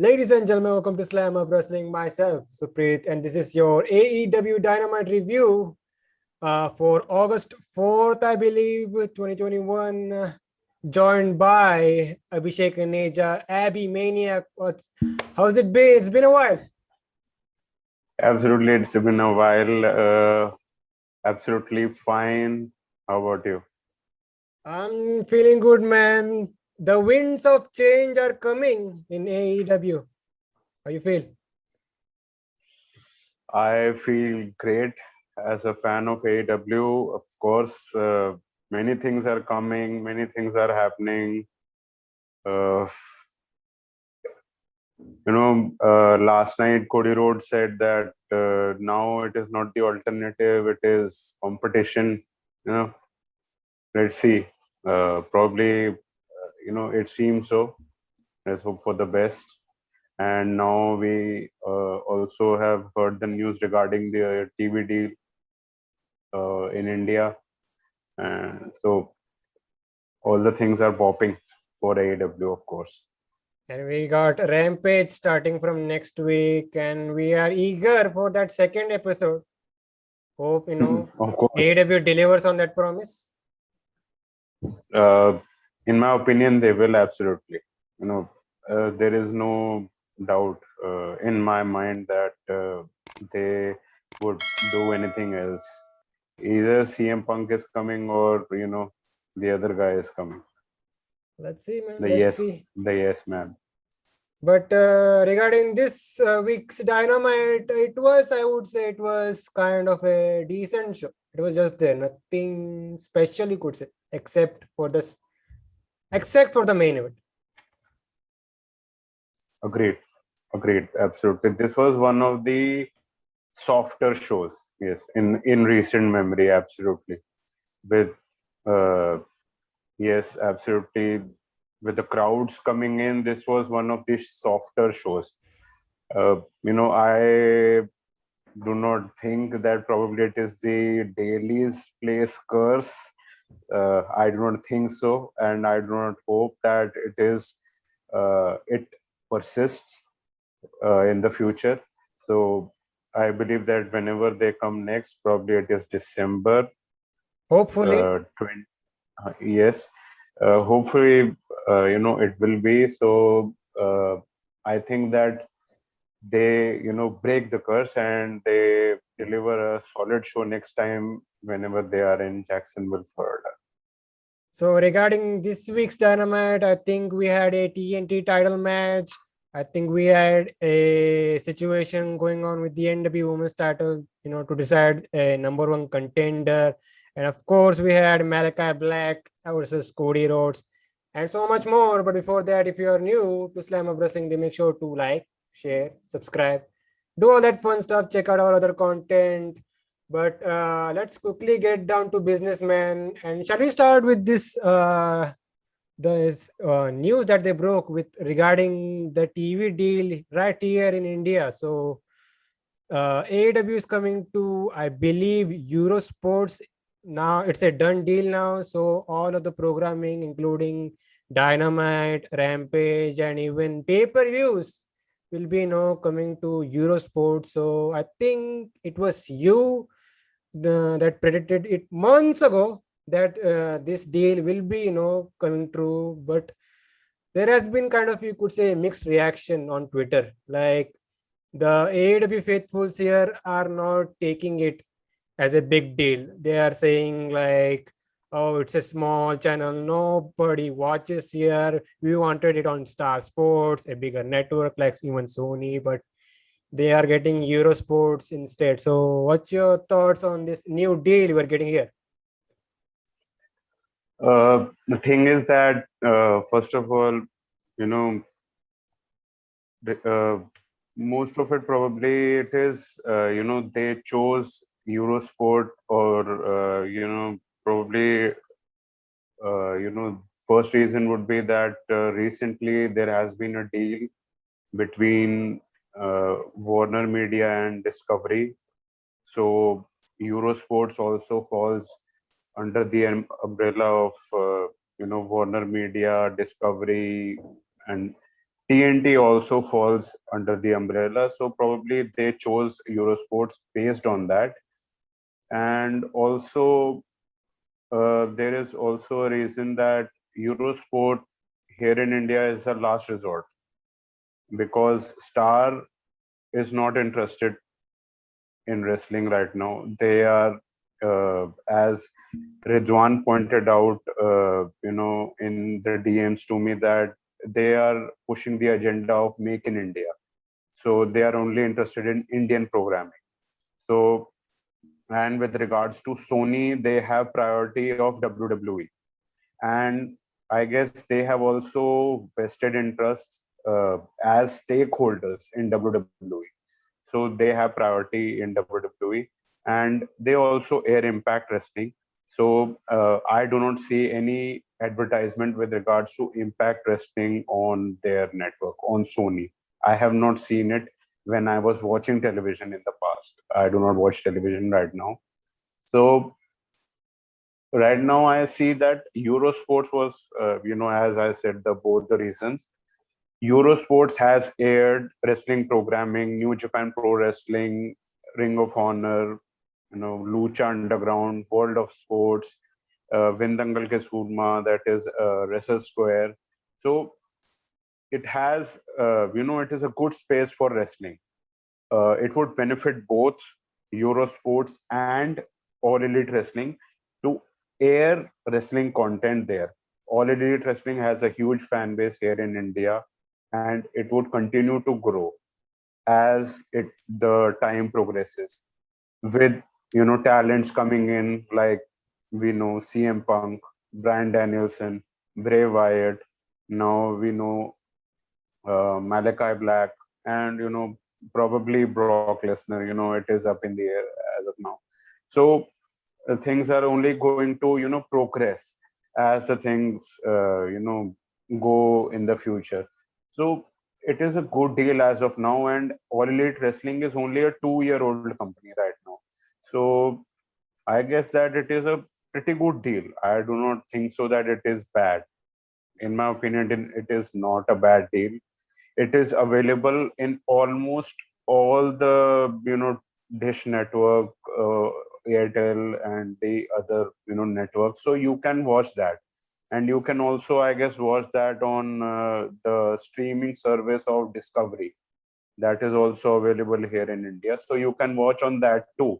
Ladies and gentlemen, welcome to Slamhub Wrestling. Myself, Suprit, and this is your AEW Dynamite review for August 4th, I believe, 2021. Joined by Abhishek and Neja, Abby Maniac. How's it been? It's been a while. Absolutely, it's been a while. Absolutely fine. How about you? I'm feeling good, man. The winds of change are coming in AEW. How you feel? I feel great as a fan of AEW. Of course, many things are coming, many things are happening. Last night Cody Rhodes said that now it is not the alternative, it is competition. Let's see. Probably, it seems so. Let's hope for the best. And now we also have heard the news regarding the TV deal in India. And so all the things are popping for AEW, of course. And we got Rampage starting from next week, and we are eager for that second episode. Hope, Of course. AEW delivers on that promise. In my opinion, they will absolutely. There is no doubt in my mind that they would do anything else. Either CM Punk is coming or, the other guy is coming. Let's see, man. The yes man. But regarding this week's Dynamite, I would say it was kind of a decent show. It was just there, nothing special you could say, except for the main event. Agreed, absolutely. This was one of the softer shows, yes, in recent memory, absolutely. With yes, absolutely. With the crowds coming in, this was one of the softer shows. I do not think that probably it is the Daily's Place curse. I do not think so, and I do not hope that it persists in the future. So I believe that whenever they come next, probably it is December. Hopefully. Yes. Hopefully, it will be. So I think that they, break the curse and they deliver a solid show next time whenever they are in Jacksonville, Florida. So regarding this week's Dynamite, I think we had a TNT title match. I think we had a situation going on with the NW Women's title, to decide a number one contender. And of course, we had Malakai Black versus Cody Rhodes and so much more. But before that, if you are new to Slamhub Wrestling, then make sure to like, share, subscribe, do all that fun stuff. Check out our other content. But let's quickly get down to business, man. And shall we start with this news that they broke with regarding the TV deal right here in India? So AEW is coming to, I believe, Eurosports. Now it's a done deal now. So all of the programming, including Dynamite, Rampage, and even pay-per-views will be coming to Eurosports. So I think it was you that predicted it months ago that this deal will be coming true, but there has been kind of, you could say, mixed reaction on Twitter. Like the AEW faithfuls here are not taking it as a big deal. They are saying like, oh, it's a small channel, nobody watches here, we wanted it on Star Sports, a bigger network like even Sony, but they are getting Eurosports instead. So what's your thoughts on this new deal we're getting here? The thing is that, first of all, most of it probably it is, they chose Eurosport or, probably, first reason would be that recently there has been a deal between Warner Media and Discovery. So Eurosports also falls under the umbrella of Warner Media, Discovery, and TNT also falls under the umbrella, so probably they chose Eurosports based on that. And also, there is also a reason that Eurosport here in India is a last resort, because Star is not interested in wrestling right now. They are, as Ridwan pointed out, in the DMs to me, that they are pushing the agenda of Make in India. So they are only interested in Indian programming. So, and with regards to Sony, they have priority of WWE. And I guess they have also vested interests as stakeholders in WWE. So they have priority in WWE, and they also air Impact Wrestling. So I do not see any advertisement with regards to Impact Wrestling on their network on Sony. I have not seen it when I was watching television in the past. I do not watch television right now. So right now I see that Eurosports was, as I said, the both the reasons. Eurosports has aired wrestling programming, New Japan Pro Wrestling, Ring of Honor, Lucha Underground, World of Sports, Vindangal Ke Surma, that is Wrestle Square. So it has, it is a good space for wrestling. It would benefit both Eurosports and All Elite Wrestling to air wrestling content there. All Elite Wrestling has a huge fan base here in India, and it would continue to grow as the time progresses, with talents coming in, like we know CM Punk, Bryan Danielson, Bray Wyatt. Now we know Malakai Black, and probably Brock Lesnar. It is up in the air as of now. So things are only going to progress as the things go in the future. So it is a good deal as of now, and All Elite Wrestling is only a 2-year-old company right now. So I guess that it is a pretty good deal. I do not think so that it is bad. In my opinion, it is not a bad deal. It is available in almost all the Dish Network, Airtel, and the other networks. So you can watch that, and you can also, I guess, watch that on the streaming service of Discovery. That is also available here in India. So you can watch on that too.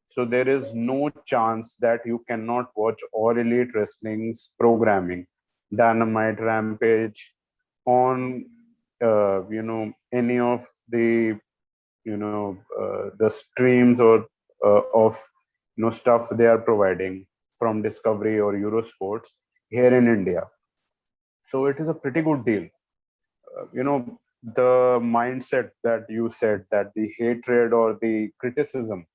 So there is no chance that you cannot watch All Elite Wrestling's programming, Dynamite, Rampage, on any of the the streams or of stuff they are providing from Discovery or Eurosports here in India. So it is a pretty good deal. The mindset that you said, that the hatred or the criticism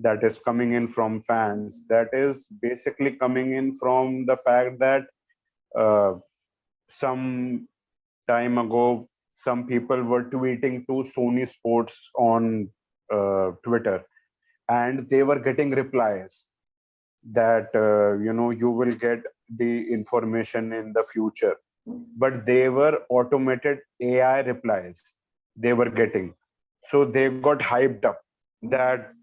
that is coming in from fans, that is basically coming in from the fact that some time ago, some people were tweeting to Sony Sports on Twitter, and they were getting replies that you will get the information in the future, but they were automated AI replies they were getting. So they got hyped up that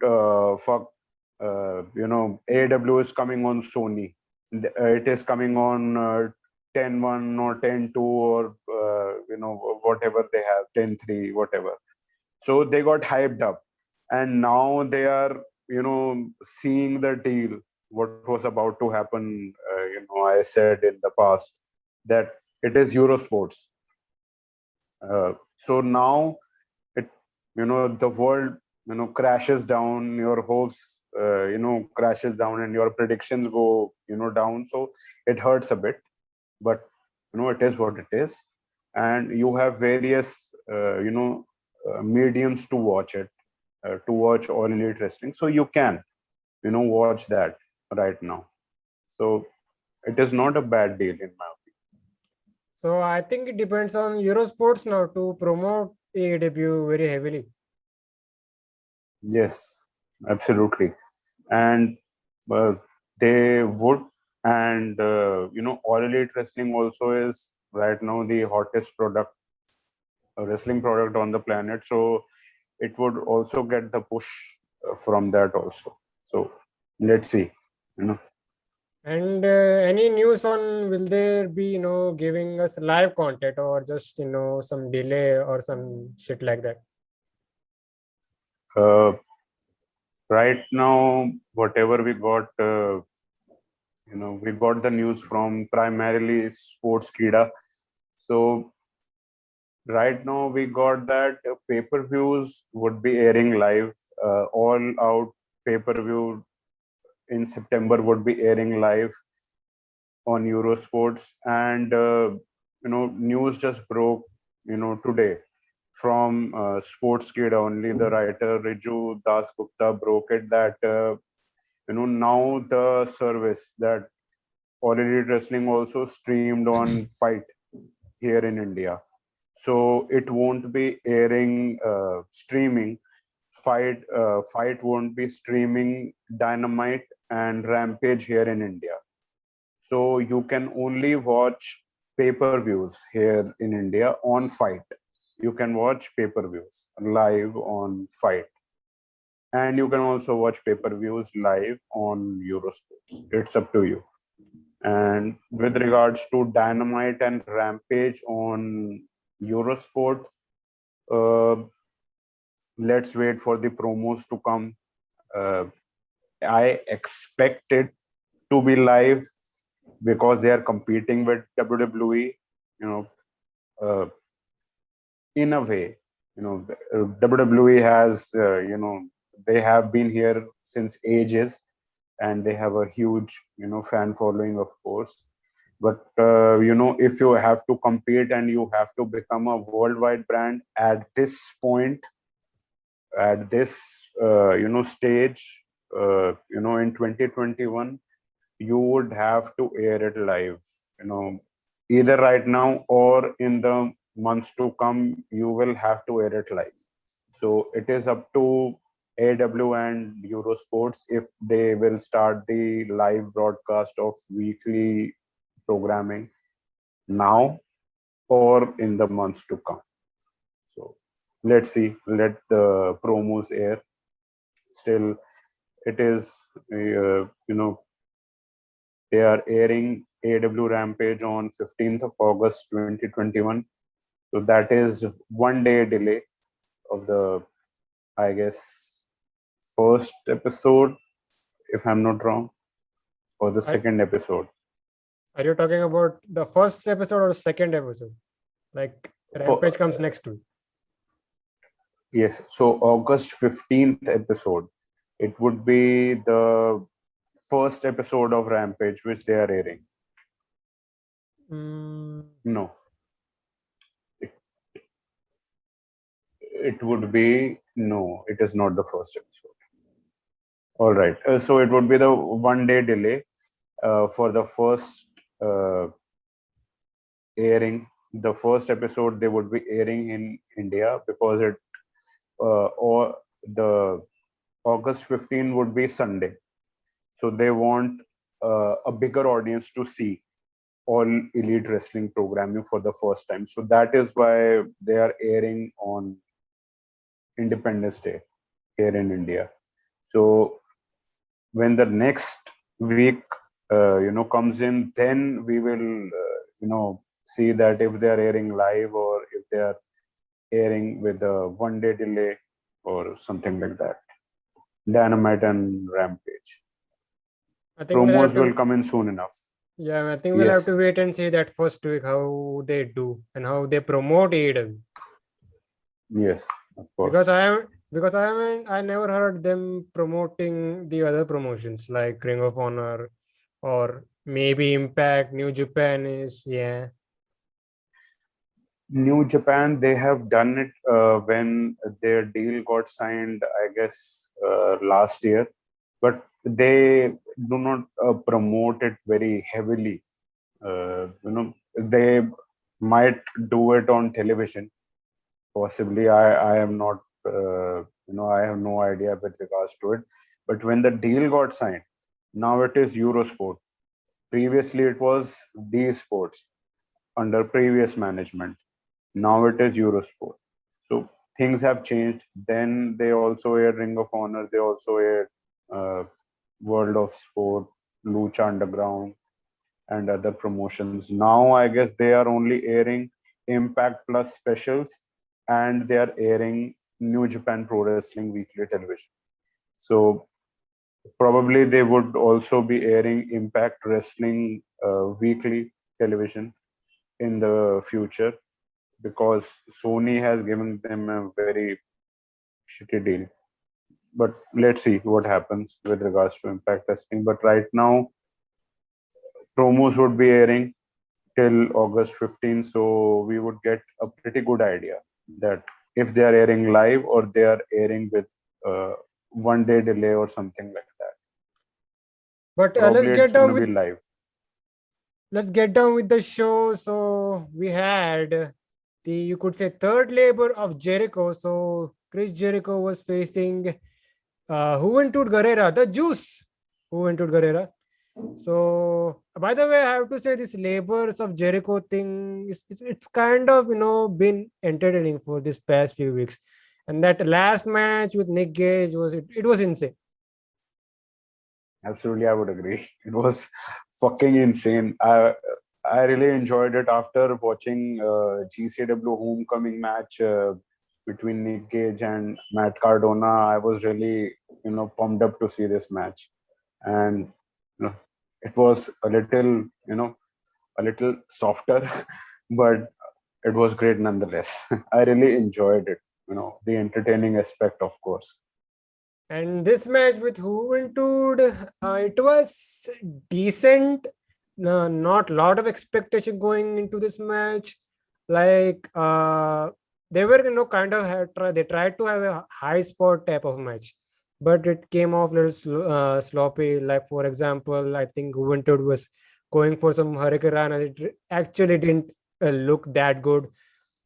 AEW is coming on Sony. It is coming on 10-1 or 10-2 or whatever they have, 10-3, whatever. So they got hyped up, and now they are seeing the deal, what was about to happen. I said in the past that it is Eurosports. So now it the world crashes down, your hopes crashes down, and your predictions go down. So it hurts a bit, but it is what it is, and you have various mediums to watch it, to watch All Elite Wrestling. So you can watch that right now. So it is not a bad deal in my opinion. So I think it depends on Eurosports now to promote AEW very heavily. Yes, absolutely. And they would, and All Elite Wrestling also is right now the hottest product wrestling product on the planet. So it would also get the push from that also. So let's see. And any news on will there be giving us live content or just some delay or some shit like that? Right now, whatever we got, we got the news from primarily Sports Kida. So right now we got that pay-per-views would be airing live. All out pay-per-view in September would be airing live on Eurosports, and news just broke today from Sports Kid only. The writer Riju Dasgupta broke it that now the service that All Elite Wrestling also streamed on Fight here in India, so it won't be airing streaming. Fight won't be streaming Dynamite and Rampage here in India. So you can only watch pay-per-views here in India on Fight. You can watch pay-per-views live on Fight. And you can also watch pay-per-views live on Eurosports. It's up to you. And with regards to Dynamite and Rampage on Eurosport, let's wait for the promos to come. I expect it to be live because they are competing with WWE, in a way, WWE has, they have been here since ages and they have a huge, fan following, of course. But, if you have to compete and you have to become a worldwide brand at this point, at this, stage, in 2021, you would have to air it live, either right now or in the months to come. You will have to air it live. So it is up to AEW and Eurosports if they will start the live broadcast of weekly programming now or in the months to come. So let's see, let the promos air. Still, it is, they are airing AEW Rampage on 15th of August 2021. So that is 1 day delay of the, I guess, first episode, if I'm not wrong, or the second episode. Are you talking about the first episode or second episode? Like Rampage comes next week. Yes. So August 15th episode, it would be the first episode of Rampage which they are airing. No. It would be, no, it is not the first episode. All right. So it would be the 1 day delay for the first airing. The first episode they would be airing in India because it or the August 15 would be Sunday. So they want a bigger audience to see All Elite Wrestling programming for the first time. So that is why they are airing on Independence Day here in India. So when the next week, comes in, then we will, see that if they are airing live or if they are airing with a 1 day delay or something like that. Dynamite and Rampage. I think Promos will come in soon enough. Yeah, I think we'll have to wait and see that first week how they do and how they promote AEW. Yes, of course. Because I never heard them promoting the other promotions like Ring of Honor or maybe Impact, New Japan is, yeah. New Japan, they have done it when their deal got signed, I guess, last year. But they do not promote it very heavily. They might do it on television. Possibly, I am not, I have no idea with regards to it. But when the deal got signed, now it is Eurosport. Previously, it was D Sports under previous management. Now it is Eurosport. So things have changed. Then they also aired Ring of Honor. They also aired uh, World of Sport, Lucha Underground, and other promotions. Now I guess they are only airing Impact Plus specials, and they are airing New Japan Pro Wrestling weekly television. So probably they would also be airing Impact Wrestling weekly television in the future, because Sony has given them a very shitty deal. But let's see what happens with regards to Impact Wrestling. But right now, promos would be airing till August 15th, so we would get a pretty good idea that if they are airing live or they are airing with uh, 1 day delay or something like that. But Probably it's going to be live. let's get down with the show. So we had the, you could say, third labor of Jericho. So Chris Jericho was facing Juventud Guerrera, the Juice Juventud Guerrera. So by the way, I have to say this labors of Jericho thing it's kind of been entertaining for this past few weeks. And that last match with Nick Gage it was insane. Absolutely, I would agree. It was fucking insane. I really enjoyed it after watching GCW homecoming match between Nick Gage and Matt Cardona. I was really pumped up to see this match, and it was a little softer, but it was great nonetheless. I really enjoyed it. The entertaining aspect, of course. And this match with Juventud, it was decent. Not a lot of expectation going into this match. Like they were, kind of they tried to have a high spot type of match, but it came off a little sloppy. Like for example, I think Juventud was going for some Hurricane, and it actually didn't look that good,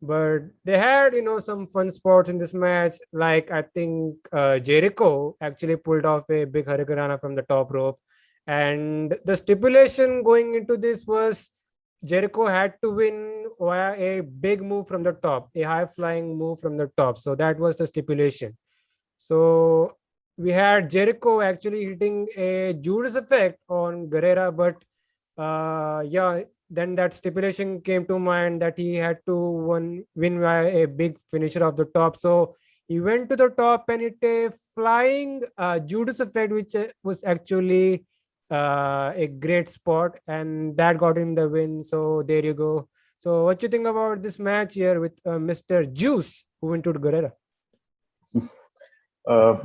but they had some fun spots in this match. Like I think Jericho actually pulled off a big hurricane from the top rope, and the stipulation going into this was Jericho had to win via a big move from the top, a high flying move from the top. So that was the stipulation. So we had Jericho actually hitting a Judas effect on Guerrera, but yeah, then that stipulation came to mind that he had to win by a big finisher of the top. So he went to the top and hit a flying Judas effect, which was actually a great spot, and that got him the win. So there you go. So what you think about this match here with Mr. Juice who went to Guerrera? uh,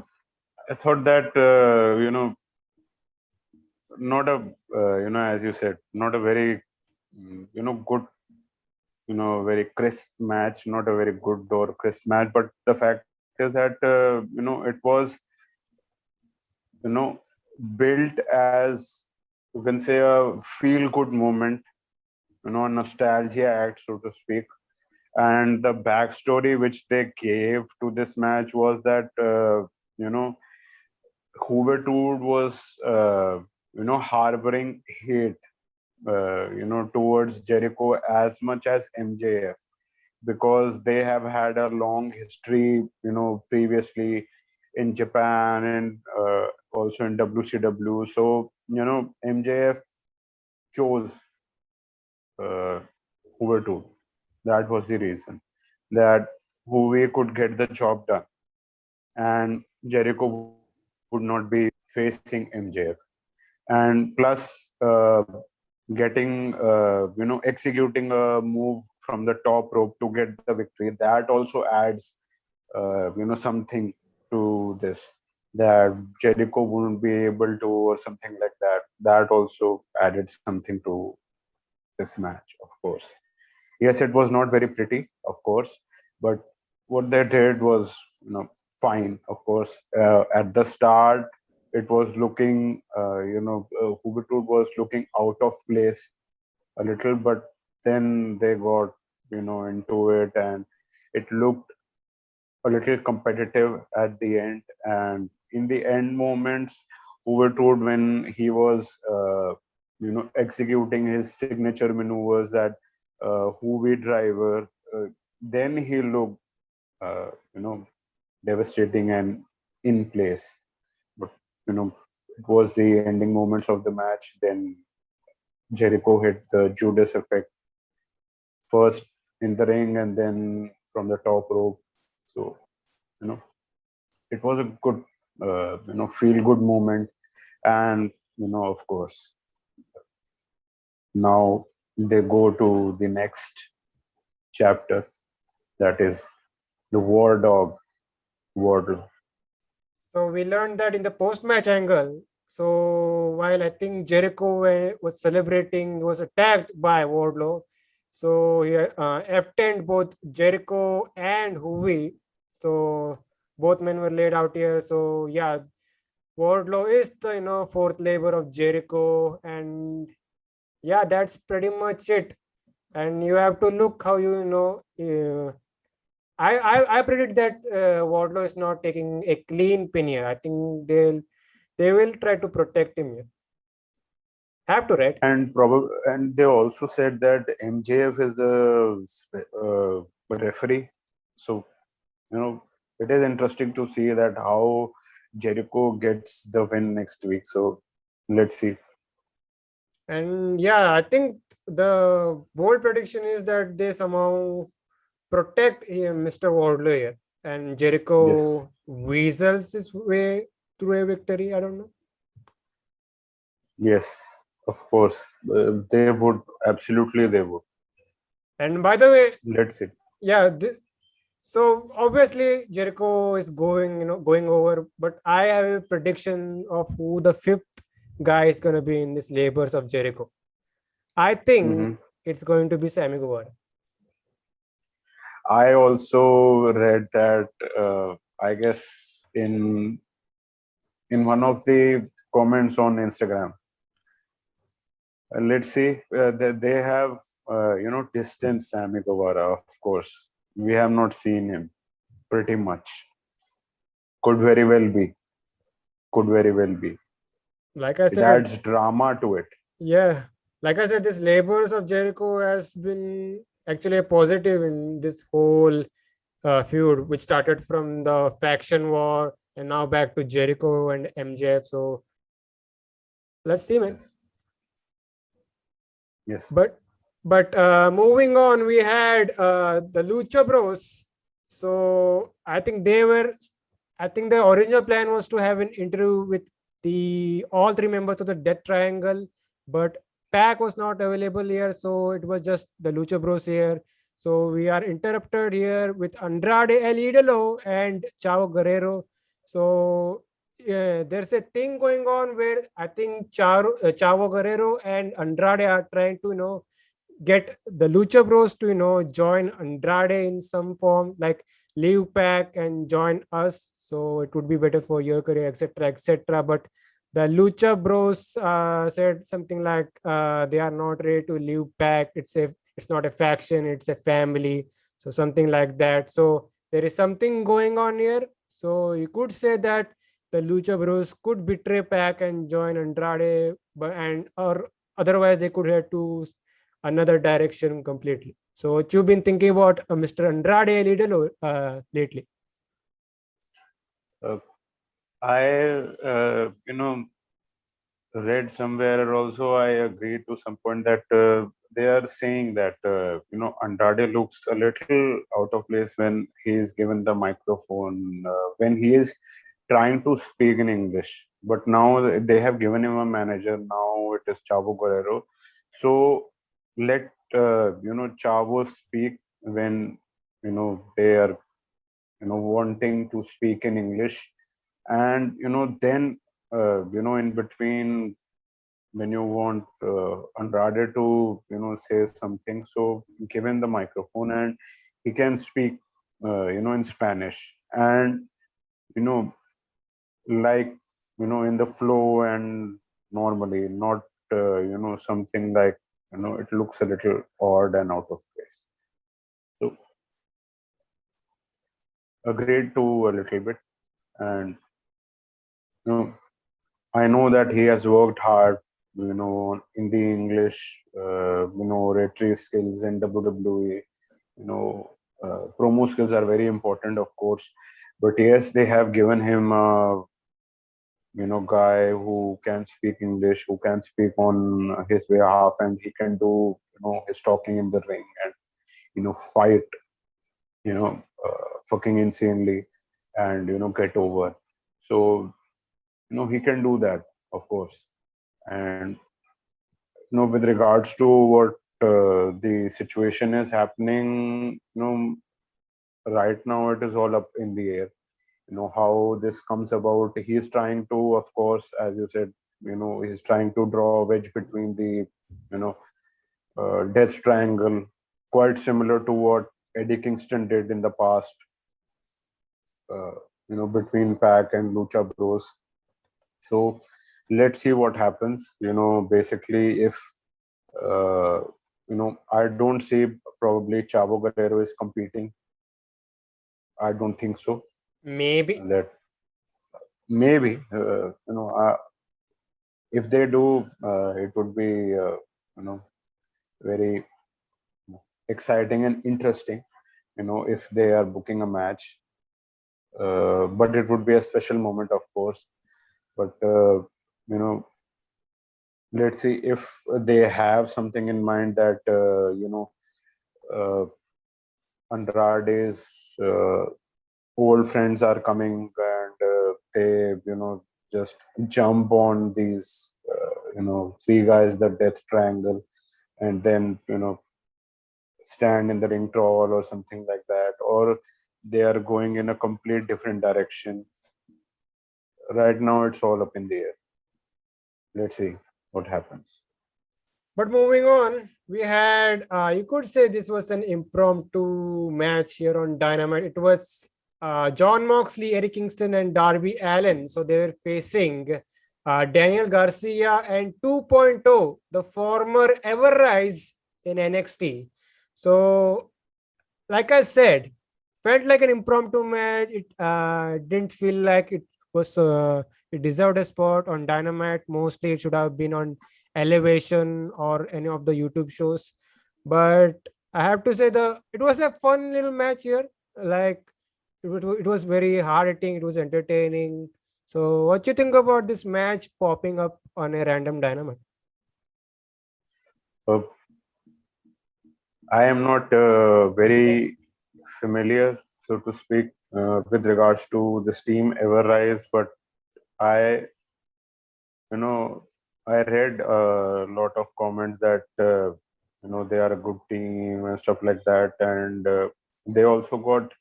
I thought that not a as you said, not a very good, very crisp match, not a very good or crisp match. But the fact is that it was you know built as, you can say, a feel good moment, a nostalgia act, so to speak. And the backstory which they gave to this match was that you know Juventud was harboring hate towards Jericho as much as MJF, because they have had a long history, previously in Japan and also in WCW. So MJF chose uh, Juventud. That was the reason that Juve could get the job done, and Jericho would not be facing MJF. And plus, getting executing a move from the top rope to get the victory, that also adds something to this, that Jericho wouldn't be able to, or something like that. That also added something to this match, of course. Yes, it was not very pretty, of course, but what they did was fine. Of course, at the start it was looking Juventud was looking out of place a little, but then they got into it, and it looked a little competitive at the end. And in the end moments, Juventud, when he was executing his signature maneuvers, that Juve driver, then he looked, devastating and in place. But it was the ending moments of the match. Then Jericho hit the Judas effect first in the ring and then from the top rope. So you know it was a good feel good moment. And of course, now they go to the next chapter, that is the War Dog Wardlow. So we learned that in the post-match angle. So while I think Jericho was celebrating, he was attacked by Wardlow. So he F10'd both Jericho and Hoovy. So both men were laid out here. So yeah, Wardlow is the fourth labor of Jericho, and yeah, that's pretty much it. And you have to look how I predict that Wardlow is not taking a clean pin here. I think they will try to protect him here. Have to, right? And they also said that MJF is the referee. So it is interesting to see that how Jericho gets the win next week. So let's see. And yeah, I think the bold prediction is that they somehow protect Mr. Wardlow here, and Jericho weasels his way through a victory. I don't know. Yes, of course. They would. Absolutely, they would. And by the way, Let's see. yeah, so obviously Jericho is going over, but I have a prediction of who the fifth guy is going to be in this labors of Jericho. I think it's going to be Sammy Guevara. I also read that, I guess in one of the comments on Instagram. Let's see. They have distanced Sammy Guevara. Of course, we have not seen him pretty much. Could very well be. Could very well be. Like I It said, adds drama to it. yeah. Like I said, this labors of Jericho has been actually a positive in this whole feud, which started from the faction war and now back to Jericho and MJF. So let's see, man. Yes. But moving on, we had the Lucha Bros. So I think the original plan was to have an interview with all three members of the Death Triangle, but Pac was not available here, so it was just the Lucha Bros here. So we are interrupted here with Andrade El Idolo and Chavo Guerrero. So yeah, there's a thing going on where I think Chavo Guerrero and Andrade are trying to get the Lucha Bros to join Andrade in some form, like leave Pac and join us. So it would be better for your career, etc., etc. But the Lucha Bros said something like they are not ready to leave Pac. It's not a faction, it's a family. So something like that. So there is something going on here. So you could say that the Lucha Bros could betray Pac and join Andrade, or otherwise they could head to another direction completely. So what you've been thinking about Mr. Andrade El Idolo lately? I read somewhere also. I agree to some point that they are saying that Andrade looks a little out of place when he is given the microphone, when he is trying to speak in English. But now they have given him a manager. Now it is Chavo Guerrero. So let Chavo speak when they are wanting to speak in English, and then in between, when you want Andrade to say something, so give him the microphone and he can speak in Spanish, and you know like in the flow and normally, not something like it looks a little odd and out of place. So agreed to a little bit. And I know that he has worked hard, in the English, oratory skills in WWE, promo skills are very important, of course. But yes, they have given him guy who can speak English, who can speak on his behalf, and he can do his talking in the ring and fight fucking insanely and get over. So he can do that, of course. And with regards to what the situation is happening, right now it is all up in the air. How this comes about. He's trying to, of course, as you said, he's trying to draw a wedge between the you know death triangle, quite similar to what Eddie Kingston did in the past, uh, between Pac and Lucha Bros. So let's see what happens. Basically, if uh, I don't see probably Chavo Guerrero is competing. I don't think so. Maybe. That maybe if they do, it would be very exciting and interesting. If they are booking a match, but it would be a special moment, of course. But let's see if they have something in mind that uh, Andrade's old friends are coming and they just jump on these three guys, the death triangle, and then stand in the ring troll or something like that, or they are going in a complete different direction. Right now it's all up in the air. Let's see what happens. But moving on, we had, you could say this was an impromptu match here on Dynamite. It was John Moxley, Eddie Kingston, and Darby Allin. So they were facing Daniel Garcia and 2.0, the former Ever Rise in NXT. So, like I said, felt like an impromptu match. It didn't feel like was it deserved a spot on Dynamite. Mostly, it should have been on Elevation or any of the YouTube shows. But I have to say it was a fun little match here. Like it was very hard hitting. It was entertaining. So, what you think about this match popping up on a random Dynamite? uh, I am not very familiar, so to speak, with regards to this team Ever Rise, but I you know I read a lot of comments that they are a good team and stuff like that, and they also got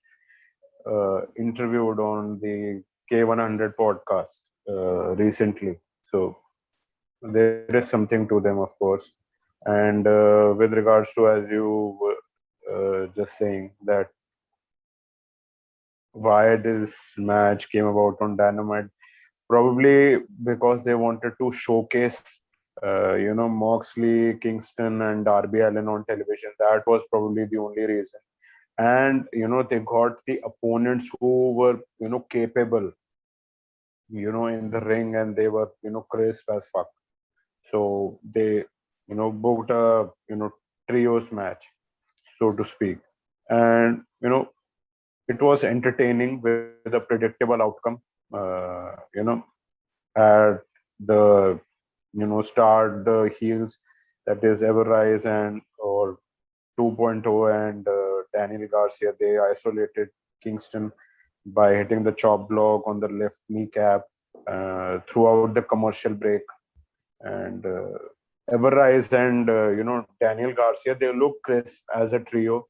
interviewed on the K100 podcast recently. So there is something to them, of course. And with regards to, as you were just saying, that why this match came about on Dynamite, probably because they wanted to showcase Moxley, Kingston, and Darby Allin on television. That was probably the only reason. And they got the opponents who were capable in the ring, and they were crisp as fuck. So they booked a trios match, so to speak. And it was entertaining with a predictable outcome. At the start, the heels, that is Ever Rise and or 2.0 and Daniel Garcia, they isolated Kingston by hitting the chop block on the left kneecap throughout the commercial break. And Ever Rise and Daniel Garcia, they look crisp as a trio.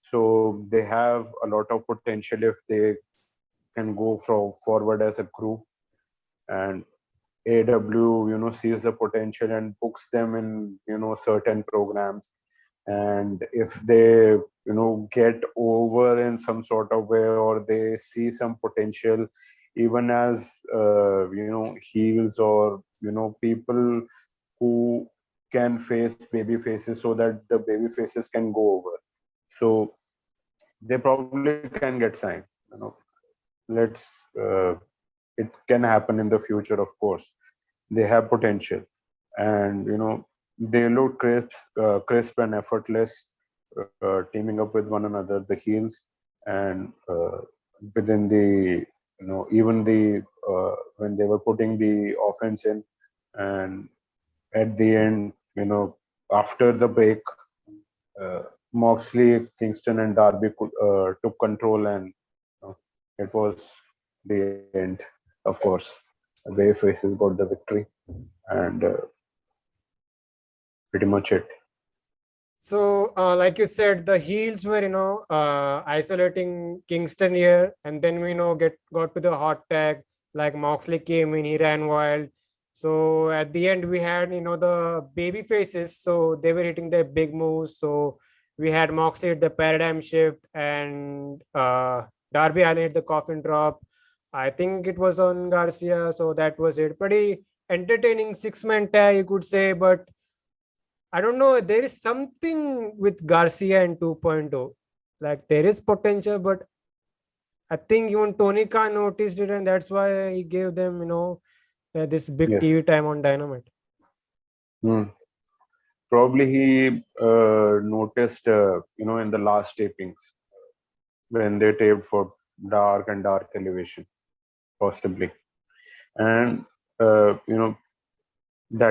So they have a lot of potential if they can go forward as a group. And AW, sees the potential and books them in, certain programs. And if they, get over in some sort of way, or they see some potential, even as, heels, or, people who can face baby faces, so that the baby faces can go over. So they probably can get signed. Let's it can happen in the future, of course. They have potential, and they look crisp and effortless teaming up with one another, the heels, and within the even the when they were putting the offense in, and at the end, after the break, uh, Moxley, Kingston, and Darby took control, and it was the end. Of course, Bay Faces got the victory, and pretty much it. So, like you said, the heels were, isolating Kingston here, and then we got to the hot tag. Like Moxley came in, he ran wild. So at the end, we had the baby faces, so they were hitting their big moves. So we had Moxley at the paradigm shift, and Darby Allin hit the coffin drop. I think it was on Garcia, so that was it. Pretty entertaining six-man tag, you could say, but I don't know. There is something with Garcia and 2.0. Like there is potential, but I think even Tony Khan noticed it, and that's why he gave them, this big Yes. TV time on Dynamite. Hmm. Probably he noticed, in the last tapings when they taped for Dark and Dark Elevation, possibly, and that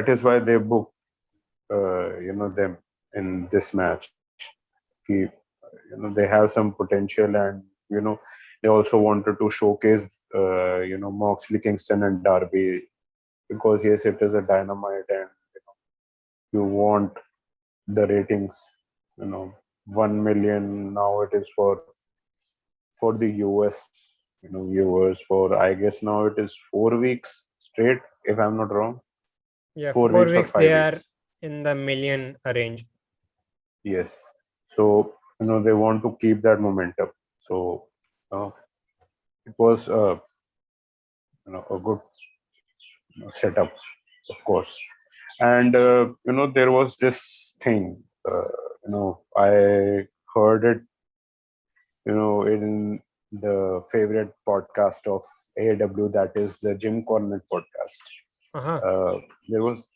is why they booked, them in this match. He, they have some potential, and they also wanted to showcase, Moxley, Kingston, and Darby, because yes, it is a Dynamite, and you want the ratings, 1 million now it is for the US, viewers, for I guess now it is 4 weeks straight, if I'm not wrong. Yeah, four 4 weeks or weeks five they are weeks. in the million range. Yes. So, they want to keep that momentum. So, it was, a good setup, of course. And, there was this thing, I heard it, in the favorite podcast of AEW, that is the Jim Cornette podcast. Uh-huh. There was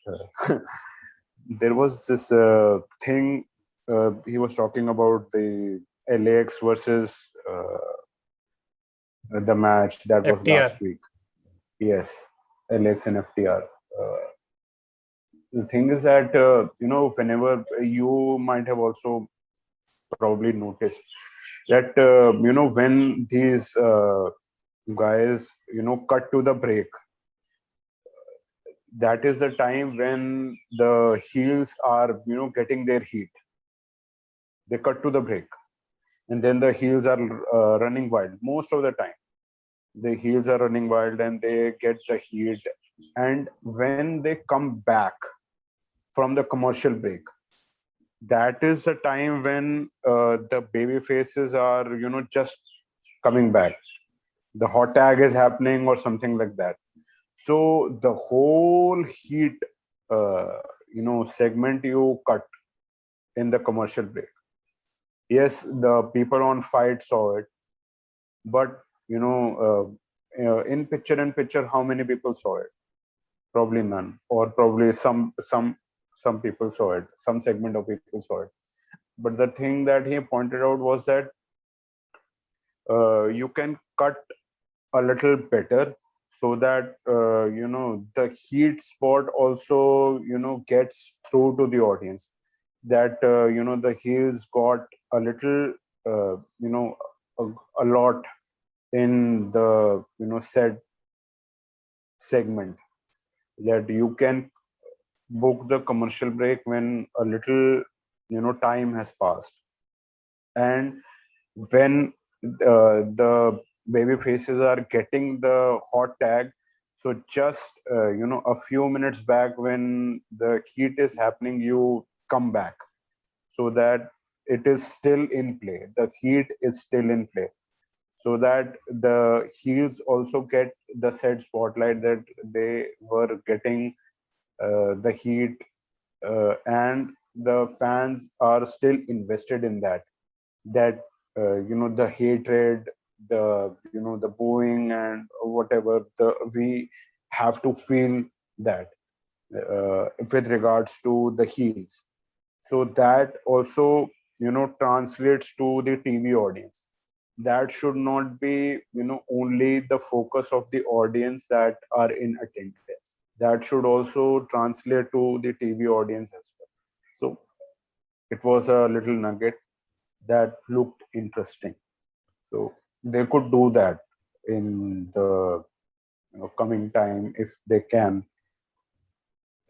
there was this thing, he was talking about the LAX versus the match that was last FTR. week. Yes, LAX and FTR. The thing is that whenever you might have also probably noticed that when these guys cut to the break, that is the time when the heels are getting their heat. They cut to the break, and then the heels are running wild most of the time. The heels are running wild, and they get the heat, and when they come back from the commercial break, that is the time when the baby faces are just coming back. The hot tag is happening or something like that. So the whole heat segment you cut in the commercial break. Yes, the people on Fight saw it, but in picture, how many people saw it? Probably none, or probably some people saw it. Some segment of people saw it. But the thing that he pointed out was that you can cut a little better, so that the heat spot also gets through to the audience, that the heels got a little a, a lot in the said segment, that you can book the commercial break when a little time has passed, and when the baby faces are getting the hot tag. So just a few minutes back, when the heat is happening, you come back, so that it is still in play, the heat is still in play, so that the heels also get the said spotlight, that they were getting the heat, and the fans are still invested in that the hatred, the the booing, and whatever, we have to feel that with regards to the heels. So that also translates to the TV audience. That should not be, only the focus of the audience that are in attendance. That should also translate to the TV audience as well. So it was a little nugget that looked interesting. So they could do that in the coming time if they can.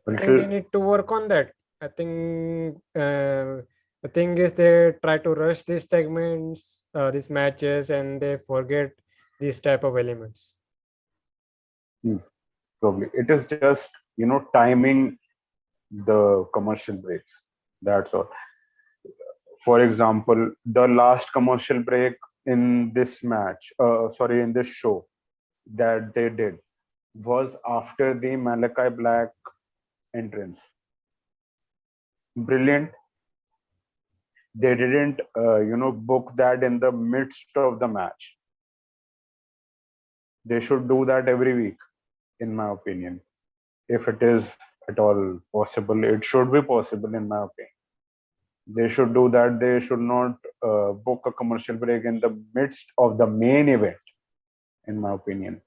I think they need to work on that. I think the thing is they try to rush these segments, these matches, and they forget these type of elements. Probably it is just timing the commercial breaks. That's all. For example, the last commercial break in this match, in this show that they did was after the Malakai Black entrance. Brilliant. They didn't, book that in the midst of the match. They should do that every week, in my opinion. If it is at all possible, it should be possible, in my opinion. They should do that. They should not book a commercial break in the midst of the main event, in my opinion.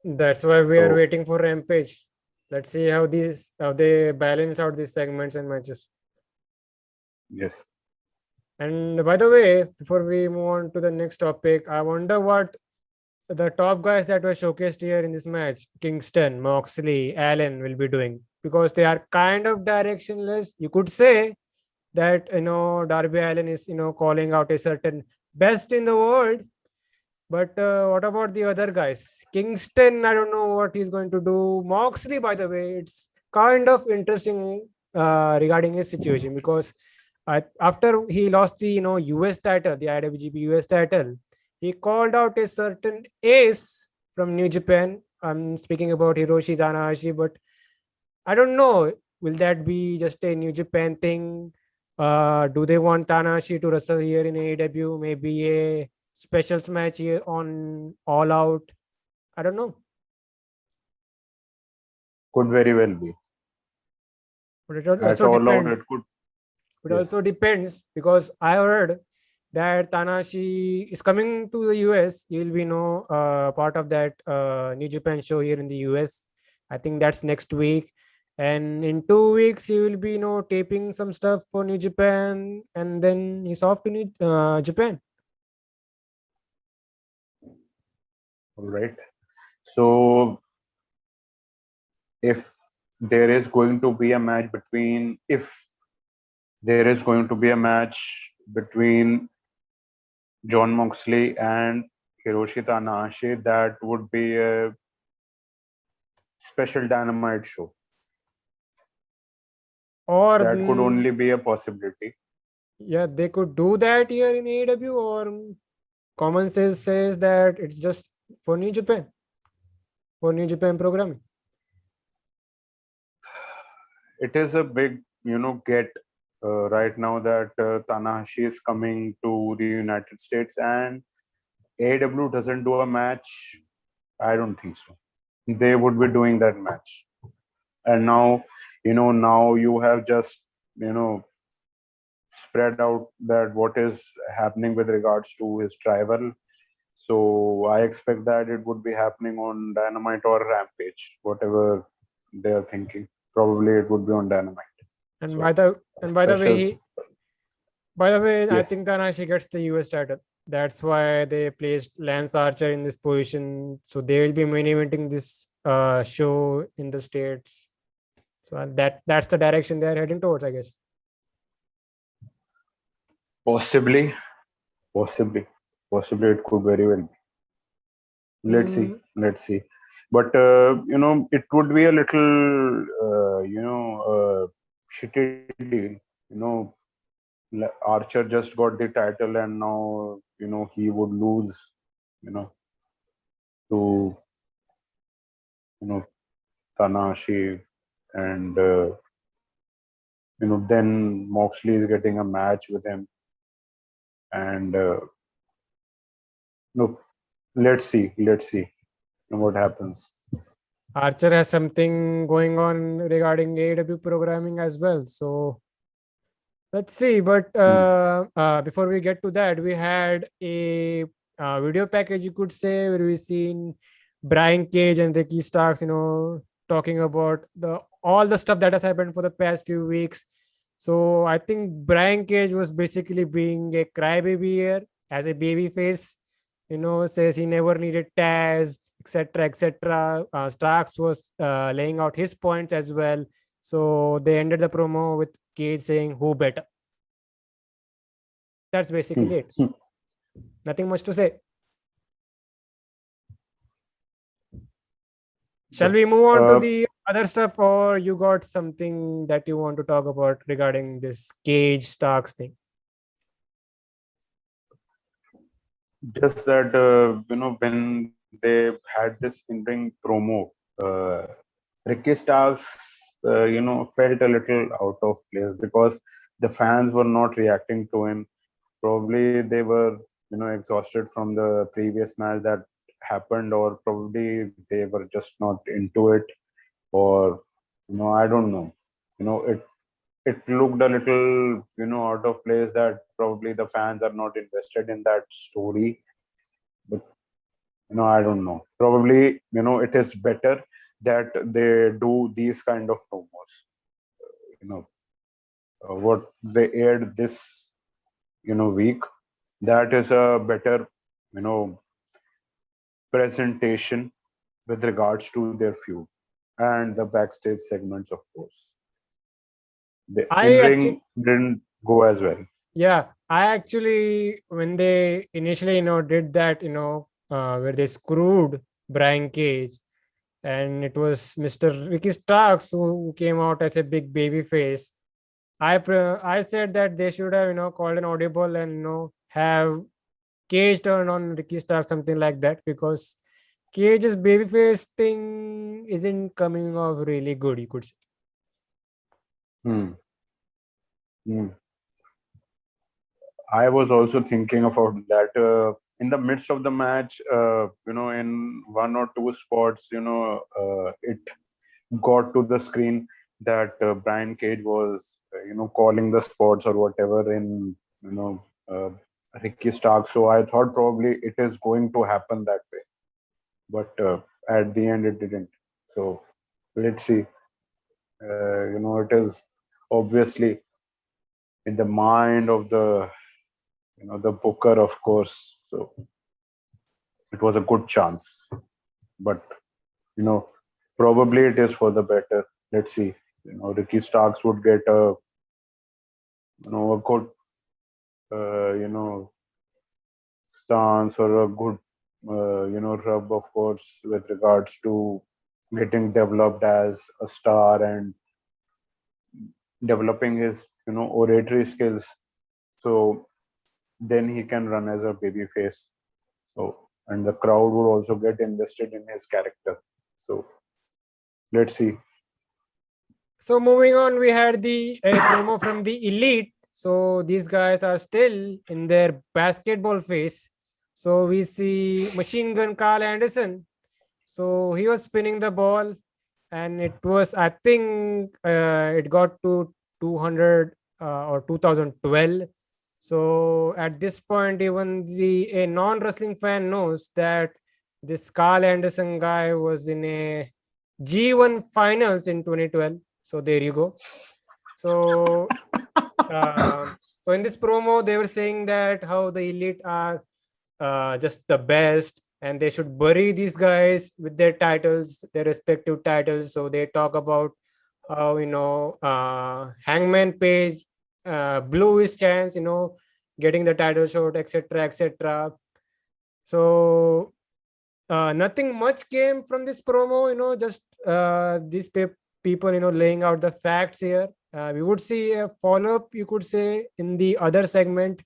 That's why we are waiting for Rampage. Let's see how they balance out these segments and matches. Yes. And by the way, before we move on to the next topic, I wonder what the top guys that were showcased here in this match, Kingston, Moxley, Allin, will be doing, because they are kind of directionless. You could say that Darby Allin is calling out a certain best in the world, but what about the other guys? Kingston, I don't know what he's going to do. Moxley, by the way, it's kind of interesting regarding his situation, because after he lost the US title, the IWGP US title, he called out a certain ace from New Japan. I'm speaking about Hiroshi Tanahashi, but I don't know. Will that be just a New Japan thing? Do they want Tanahashi to wrestle here in AEW? Maybe a specials match here on All Out? I don't know. Could very well be. But it also All depends. Out, it could. It also depends, because I heard that Tanahashi is coming to the US. He will be part of that New Japan show here in the US. I think that's next week. And in 2 weeks, he will be taping some stuff for New Japan, and then he's off to Japan. All right. So if there is going to be a match between Jon Moxley and Hiroshi Tanahashi, that would be a special Dynamite show. Or that could only be a possibility. Yeah, they could do that here in AEW, or common sense says that it's just for New Japan programming. It is a big, get right now that Tanahashi is coming to the United States, and AEW doesn't do a match. I don't think so. They would be doing that match. And now, now you have just, spread out that what is happening with regards to his travel. So I expect that it would be happening on Dynamite or Rampage, whatever they are thinking. Probably it would be on Dynamite. And so, by the way, yes. I think Tanahashi gets the US title. That's why they placed Lance Archer in this position. So they will be main eventing this show in the States. So that's the direction they are heading towards, I guess. Possibly it could very well be. Let's see. But it would be a little shitty deal. Archer just got the title, and now he would lose to Tanahashi, and then Moxley is getting a match with him, and let's see what happens. Archer has something going on regarding AEW programming as well, so Let's see. But before we get to that, we had a video package, you could say, where we seen Brian Cage and Ricky Starks, talking about the all the stuff that has happened for the past few weeks. So I think Brian Cage was basically being a crybaby here as a baby face. Says he never needed Taz, etc., etc. Starks was laying out his points as well. So they ended the promo with Cage saying, "Who better?" That's basically it. Nothing much to say. Shall we move on to the other stuff, or you got something that you want to talk about regarding this Cage Starks thing? Just that when they had this in-ring promo, Ricky Starks felt a little out of place because the fans were not reacting to him. Probably they were exhausted from the previous match that happened, or probably they were just not into it, or I don't know. It looked a little out of place that probably the fans are not invested in that story. But I don't know, probably it is better that they do these kind of promos. What they aired this week, that is a better you know presentation with regards to their feud and the backstage segments. Of course, the in-ring didn't go as well. Yeah, I actually, when they initially, did that, where they screwed Brian Cage, and it was Mr. Ricky Starks who came out as a big baby face. I said that they should have, called an audible and, have Cage turn on Ricky Starks, something like that, because Cage's babyface thing isn't coming off really good, you could say. Hmm. Hmm. I was also thinking about that in the midst of the match. In one or two spots, it got to the screen that Brian Cage was, calling the spots or whatever in, Ricky Stark. So I thought probably it is going to happen that way, but at the end it didn't. So let's see. It is obviously in the mind of the booker, of course. So it was a good chance, but you know probably it is for the better. Let's see. Ricky Starks would get a good stance, or a good rub, of course, with regards to getting developed as a star and developing his oratory skills. So then he can run as a baby face. So, and the crowd would also get invested in his character. So let's see. So moving on, we had a promo from the Elite. So these guys are still in their basketball phase. So we see Machine Gun Carl Anderson. So he was spinning the ball, and it was, I think, it got to 200 or 2012. So at this point, even a non-wrestling fan knows that this Carl Anderson guy was in a G1 finals in 2012. So there you go. So so in this promo, they were saying that how the Elite are just the best, and they should bury these guys with their titles, their respective titles. So they talk about how Hangman Page blew his chance, getting the title shot, etc., etc. So nothing much came from this promo, just these people, laying out the facts here. We would see a follow-up, you could say, in the other segment.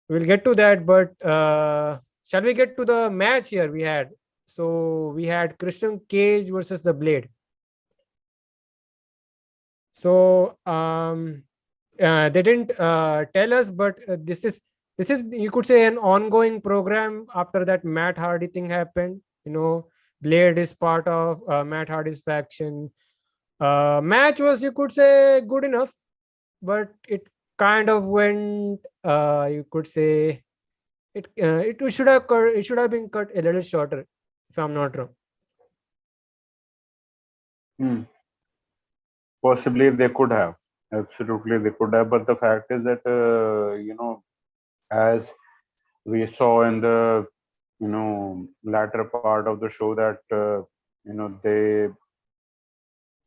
We'll get to that, but shall we get to the match here we had? So we had Christian Cage versus the Blade. So they didn't tell us, but this is you could say an ongoing program after that Matt Hardy thing happened. Blade is part of Matt Hardy's faction. Match was, you could say, good enough, but it kind of went, you could say, it should have cut, it should have been cut a little shorter, if I'm not wrong. Hmm. Possibly they could have. Absolutely, they could have. But the fact is that, as we saw in the, latter part of the show, that, they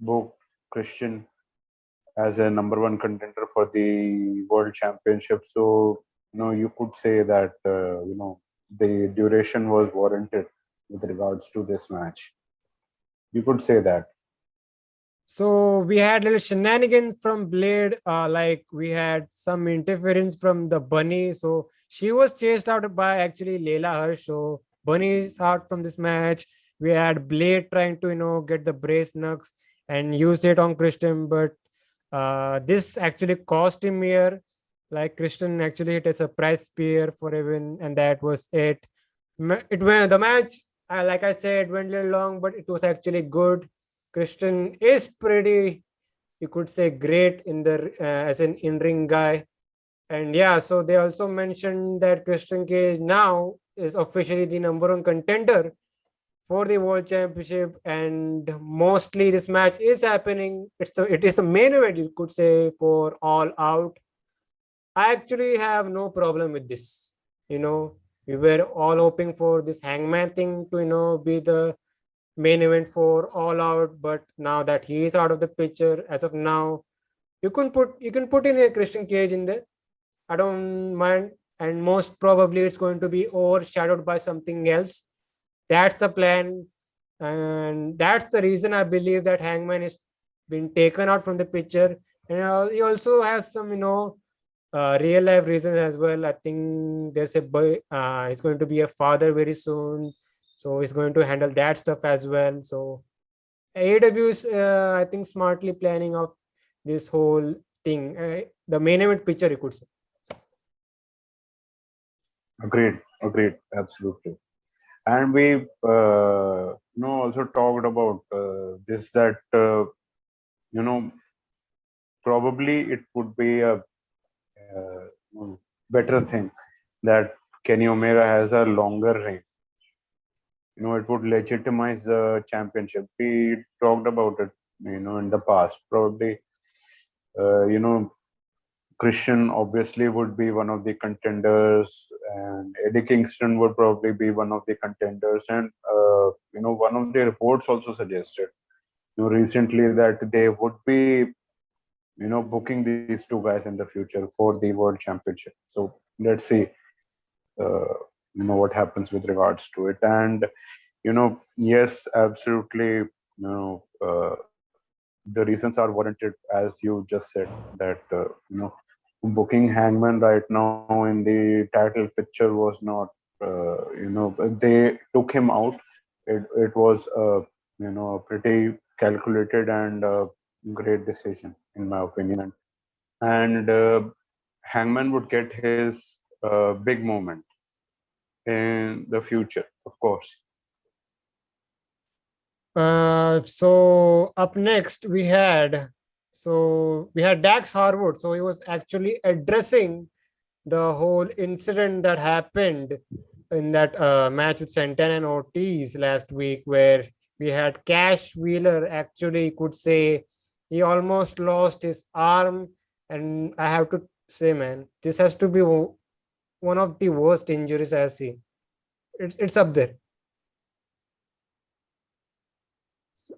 booked Christian as a number one contender for the world championship. So, you could say that, the duration was warranted with regards to this match. You could say that. So we had little shenanigans from Blade, like we had some interference from the Bunny. So she was chased out by actually Leyla Hirsch. So Bunny is out from this match. We had Blade trying to get the brace knucks and use it on Christian, but this actually cost him here. Like Christian actually hit a surprise spear for a win, and that was it. It went the match. Like I said, went a little long, but it was actually good. Christian is pretty, you could say, great in the as an in-ring guy. And yeah, so they also mentioned that Christian Cage now is officially the number one contender for the world championship, and mostly this match is happening. It is the main event, you could say, for All Out. I actually have no problem with this. You know, we were all hoping for this Hangman thing to be the main event for All Out, but now that he is out of the picture, as of now, you can put in a Christian Cage in there. I don't mind, and most probably it's going to be overshadowed by something else. That's the plan, and that's the reason I believe that Hangman is been taken out from the picture. And he also has some, real life reasons as well. I think there's a boy. He's going to be a father very soon, so he's going to handle that stuff as well. So AEW is, I think, smartly planning of this whole thing. The main event picture, you could say. Agreed, absolutely. And we, also talked about this, that, you know, probably it would be a better thing that Kenny Omega has a longer reign. It would legitimize the championship. We talked about it, in the past. Probably, Christian obviously would be one of the contenders, and Eddie Kingston would probably be one of the contenders. And, one of the reports also suggested, recently, that they would be, booking these two guys in the future for the world championship. So let's see, what happens with regards to it. And, yes, absolutely, the reasons are warranted, as you just said, that, booking Hangman right now in the title picture was not, they took him out. It was, a pretty calculated and great decision, in my opinion. And Hangman would get his big moment in the future, of course. So up next we had Dax Harwood. So he was actually addressing the whole incident that happened in that match with Santana and Ortiz last week, where we had Cash Wheeler actually could say he almost lost his arm. And I have to say, man, this has to be one of the worst injuries I've seen. It's up there.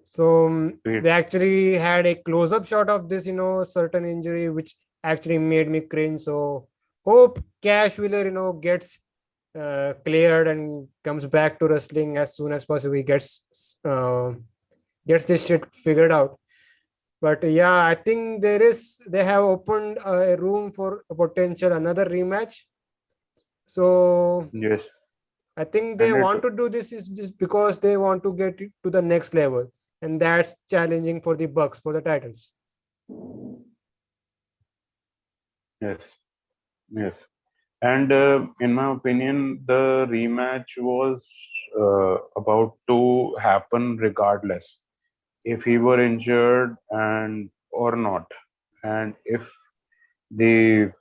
So Great. they actually had a close-up shot of this, certain injury, which actually made me cringe. So hope Cash Wheeler, gets cleared and comes back to wrestling as soon as possible. He gets this shit figured out. But yeah, I think they have opened a room for a potential another rematch. So Yes. I think they And it, want to do this is just because they want to get it to the next level, and that's challenging for the Bucks for the titles. yes. Yes. And in my opinion, the rematch was about to happen regardless if he were injured and or not. And if the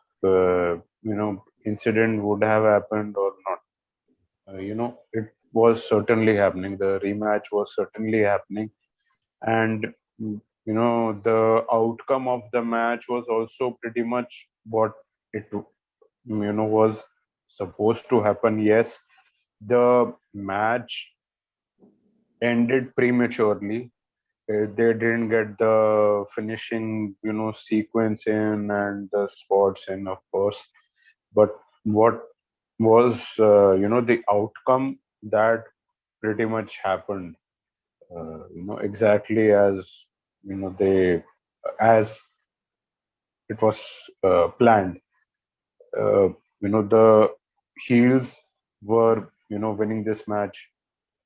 incident would have happened or not. It was certainly happening. The rematch was certainly happening, and the outcome of the match was also pretty much what it was supposed to happen. Yes, the match ended prematurely. They didn't get the finishing sequence in and the spots in, of course, but what was the outcome that pretty much happened exactly as they as it was planned. The heels were winning this match.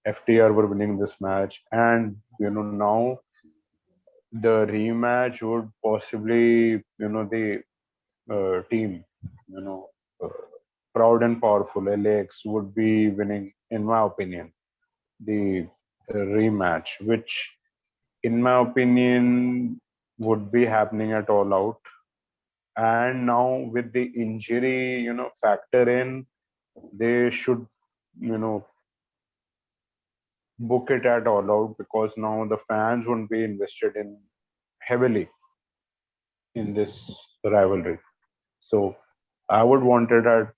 FTR were winning this match, and now the rematch would possibly the team you know uh, proud and powerful LAX would be winning, in my opinion, the rematch, which in my opinion would be happening at All Out. And now with the injury factor in, they should you know book it at All Out, because now the fans won't be invested in heavily in this rivalry. So I would want it at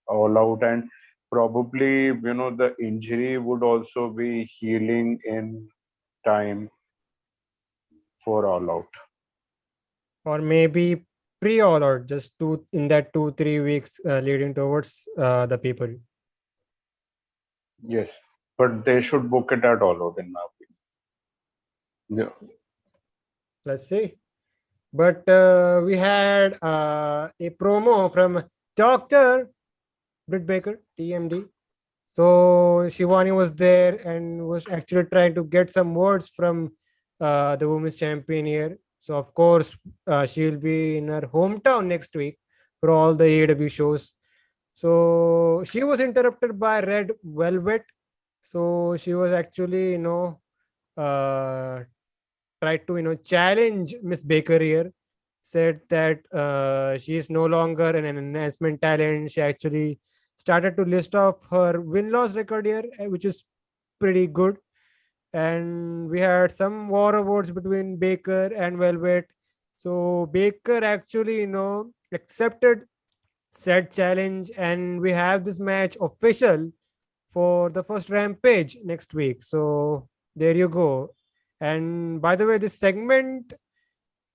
All Out, and probably the injury would also be healing in time for All Out. Or maybe pre all out, just two in that 2 3 weeks leading towards the people. Yes, but they should book it at All Out, in my opinion. Let's see. But we had a promo from Dr. Britt Baker, TMD. So Shivani was there and was actually trying to get some words from the women's champion here. So of course she'll be in her hometown next week for all the AEW shows. So she was interrupted by Red Velvet. So she was actually uh, tried to challenge Miss Baker here. Said that she is no longer an enhancement talent. She actually started to list off her win-loss record here, which is pretty good. And we had some war awards between Baker and Velvet. So Baker actually accepted said challenge, and we have this match official for the first Rampage next week. So there you go. And by the way, this segment,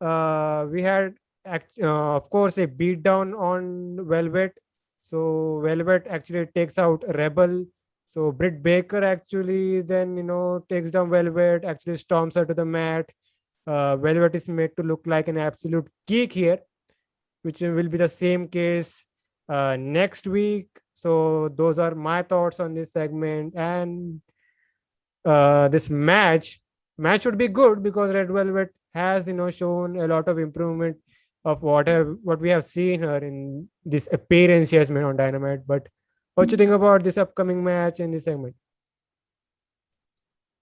we had of course a beatdown on Velvet. So Velvet actually takes out Rebel. So Britt Baker actually then takes down Velvet, actually storms her to the mat. Velvet is made to look like an absolute geek here, which will be the same case next week. So those are my thoughts on this segment. And this match would be good because Red Velvet has shown a lot of improvement of what we have seen her in this appearance she has made on Dynamite. But what you think about this upcoming match in this segment?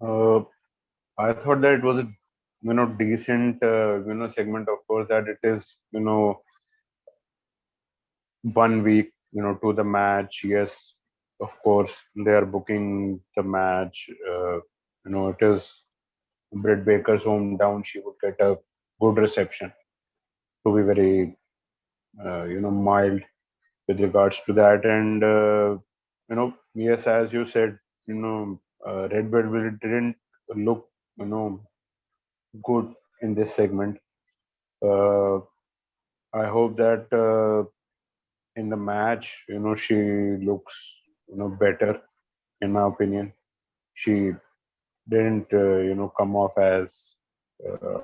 Uh, I thought that it was a decent segment. Of course, that it is 1 week to the match. Yes, of course they are booking the match. It is Britt Baker's hometown. She would get a good reception, to be very mild with regards to that. And yes, as you said, Red Velvet didn't look good in this segment. uh, I hope that in the match she looks better, in my opinion. She didn't come off as uh,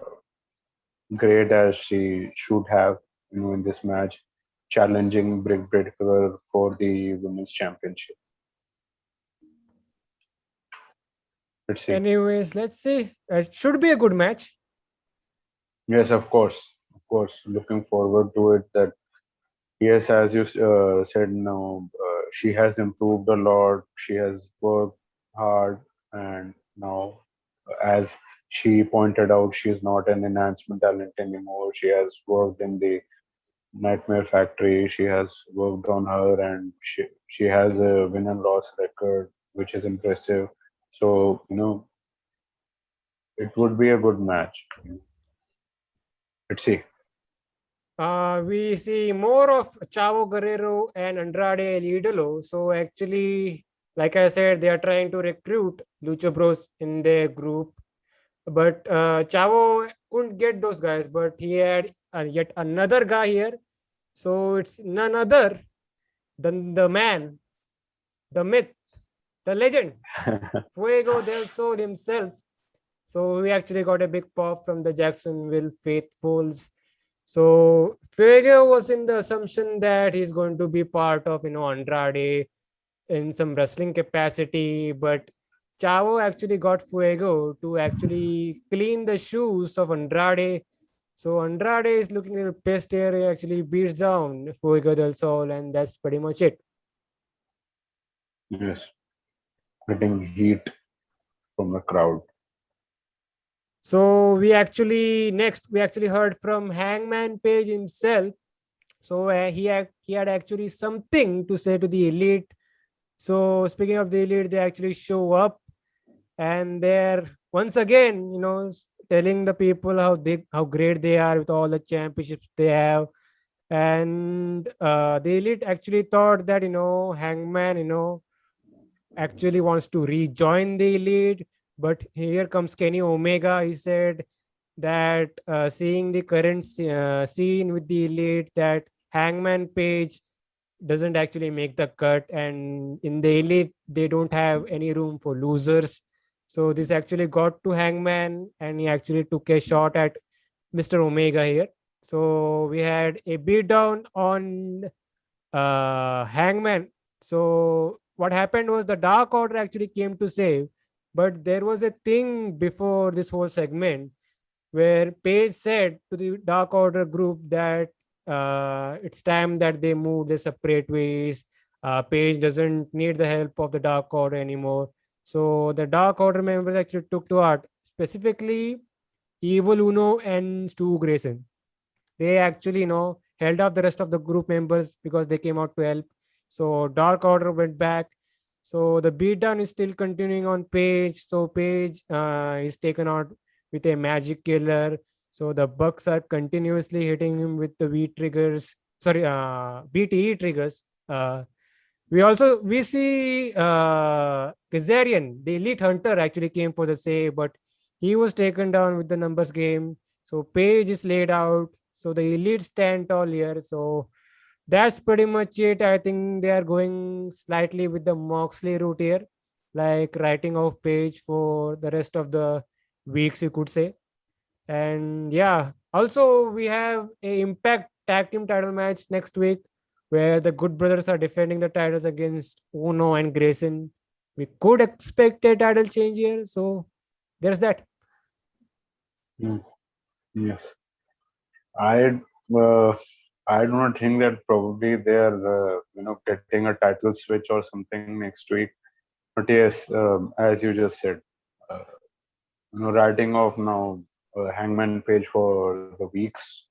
great as she should have in this match, challenging Britt Baker for the women's championship. Let's see. Anyways, let's see. It should be a good match. Yes, of course, looking forward to it. That yes, as you said, now she has improved a lot. She has worked hard, and now, as she pointed out, she is not an enhancement talent anymore. She has worked in the Nightmare Factory. She has worked on her, and she has a win and loss record, which is impressive. So it would be a good match. Let's see. We see more of Chavo Guerrero and Andrade El Idolo. So actually, like I said, they are trying to recruit Lucha Bros in their group. But Chavo couldn't get those guys, but he had yet another guy here. So it's none other than the man, the myth, the legend, Fuego del Sol himself. So we actually got a big pop from the Jacksonville faithfuls. So Fuego was in the assumption that he's going to be part of Andrade in some wrestling capacity, but Chavo actually got Fuego to actually clean the shoes of Andrade. So Andrade is looking a little pissed here. He actually beats down Fuego del Sol, and that's pretty much it. Yes, getting heat from the crowd. So we actually heard from Hangman Page himself. So he had actually something to say to the elite. So speaking of the elite, they actually show up and they're once again, telling the people how great they are with all the championships they have. And the elite actually thought that Hangman actually wants to rejoin the elite, but here comes Kenny Omega. He said that seeing the current scene with the elite, that Hangman Page doesn't actually make the cut, and in the elite they don't have any room for losers. So this actually got to Hangman, and he actually took a shot at Mr. Omega here. So we had a beatdown on Hangman. So what happened was the Dark Order actually came to save, but there was a thing before this whole segment where Page said to the Dark Order group that it's time that they move their separate ways. Page doesn't need the help of the Dark Order anymore. So the Dark Order members actually took to heart, specifically Evil Uno and Stu Grayson. They actually held up the rest of the group members because they came out to help. So Dark Order went back. So the beatdown is still continuing on Page. So Page is taken out with a magic killer. So the Bucks are continuously hitting him with the BTE triggers. We see Kazarian, the elite hunter, actually came for the save, but he was taken down with the numbers game. So Page is laid out. So the elite stand tall here. So that's pretty much it. I think they are going slightly with the Moxley route here, like writing off Page for the rest of the weeks, you could say. And yeah, also we have a Impact Tag Team title match next week where the Good Brothers are defending the titles against Uno and Grayson. We could expect a title change here. So there's that. Yes, I uh, I do not think that probably they are getting a title switch or something next week. But yes, as you just said, uh, writing off now Hangman Page for the weeks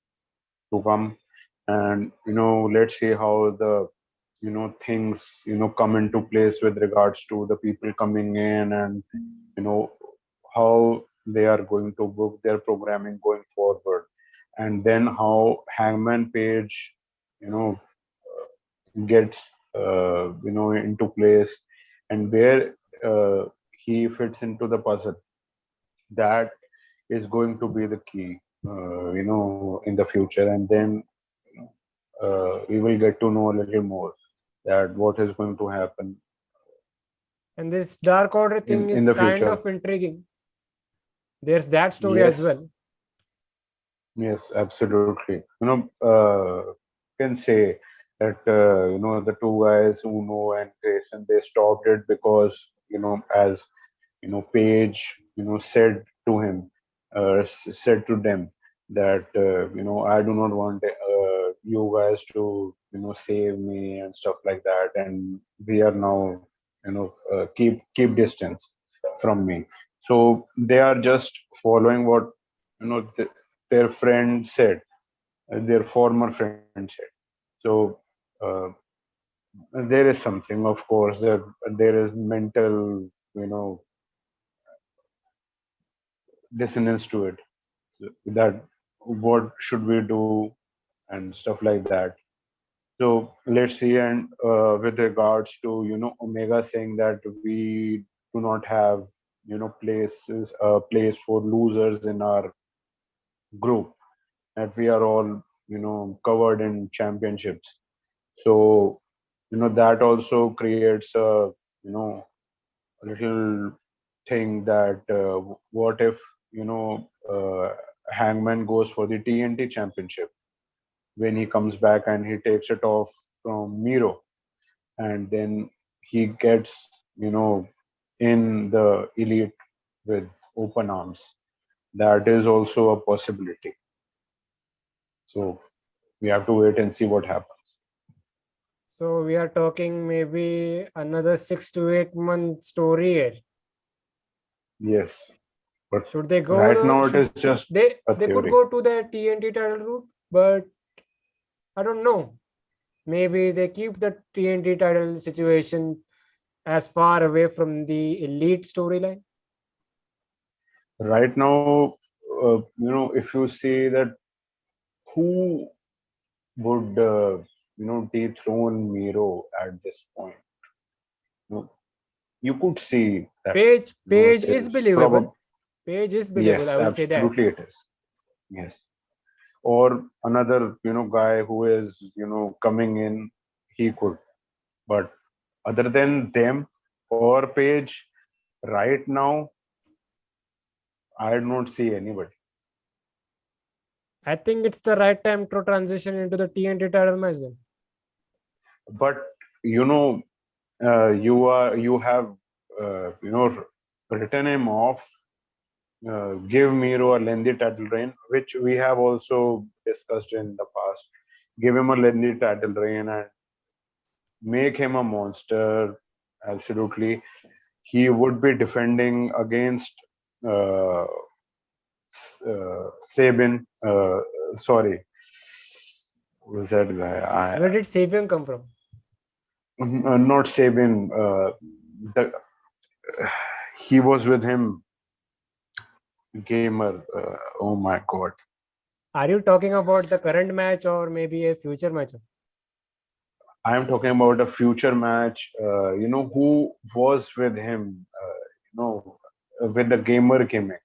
to come, and let's see how the things come into place with regards to the people coming in, and you know how they are going to book their programming going forward, and then how Hangman Page you know gets into place, and where he fits into the puzzle. That is going to be the key in the future, and then we will get to know a little more that what is going to happen And this Dark Order thing in is the kind future. of intriguing. There's that story as Yes, well. yes, absolutely. Can say that the two guys, Uno and Grayson, they stopped it because as Page said to him, said to them that I do not want you guys to save me and stuff like that, and we are now keep distance from me. So they are just following what their friend said, their former friend said. So there is something, of course, there is mental, dissonance to it. So that what should we do and stuff like that. So let's see. And with regards to Omega saying that we do not have place for losers in our group, that we are all covered in championships. So that also creates a little thing that what if Hangman goes for the TNT championship when he comes back and he takes it off from Miro, and then he gets in the elite with open arms. That is also a possibility. So we have to wait and see what happens. So we are talking maybe another 6 to 8 month story here. Yes, but Should they go? right now it is just they a they could theory. go to the TNT title route, but I don't know. Maybe they keep the TNT title situation as far away from the elite storyline. Right now, if you see that who would dethrone Miro at this point, you, know, you could see that Page it is is believable. probably Page is believable. yes, I will say that. absolutely it is. Yes, or another guy who is coming in, he could. But other than them or Page, right now I do not see anybody. I think it's the right time to transition into the TNT title match then. But you have written him off. Give Miro a lengthy title reign, which we have also discussed in the past. Give him a lengthy title reign and make him a monster. Absolutely, he would be defending against uh, Sabin. Sorry, who's that guy? Where did Sabian come from? Not Sabin. The, he was with him. Gamer. Oh my god. Are you talking about the current match or maybe a future match? I am talking about a future match. Who was with him? With the gamer gimmick.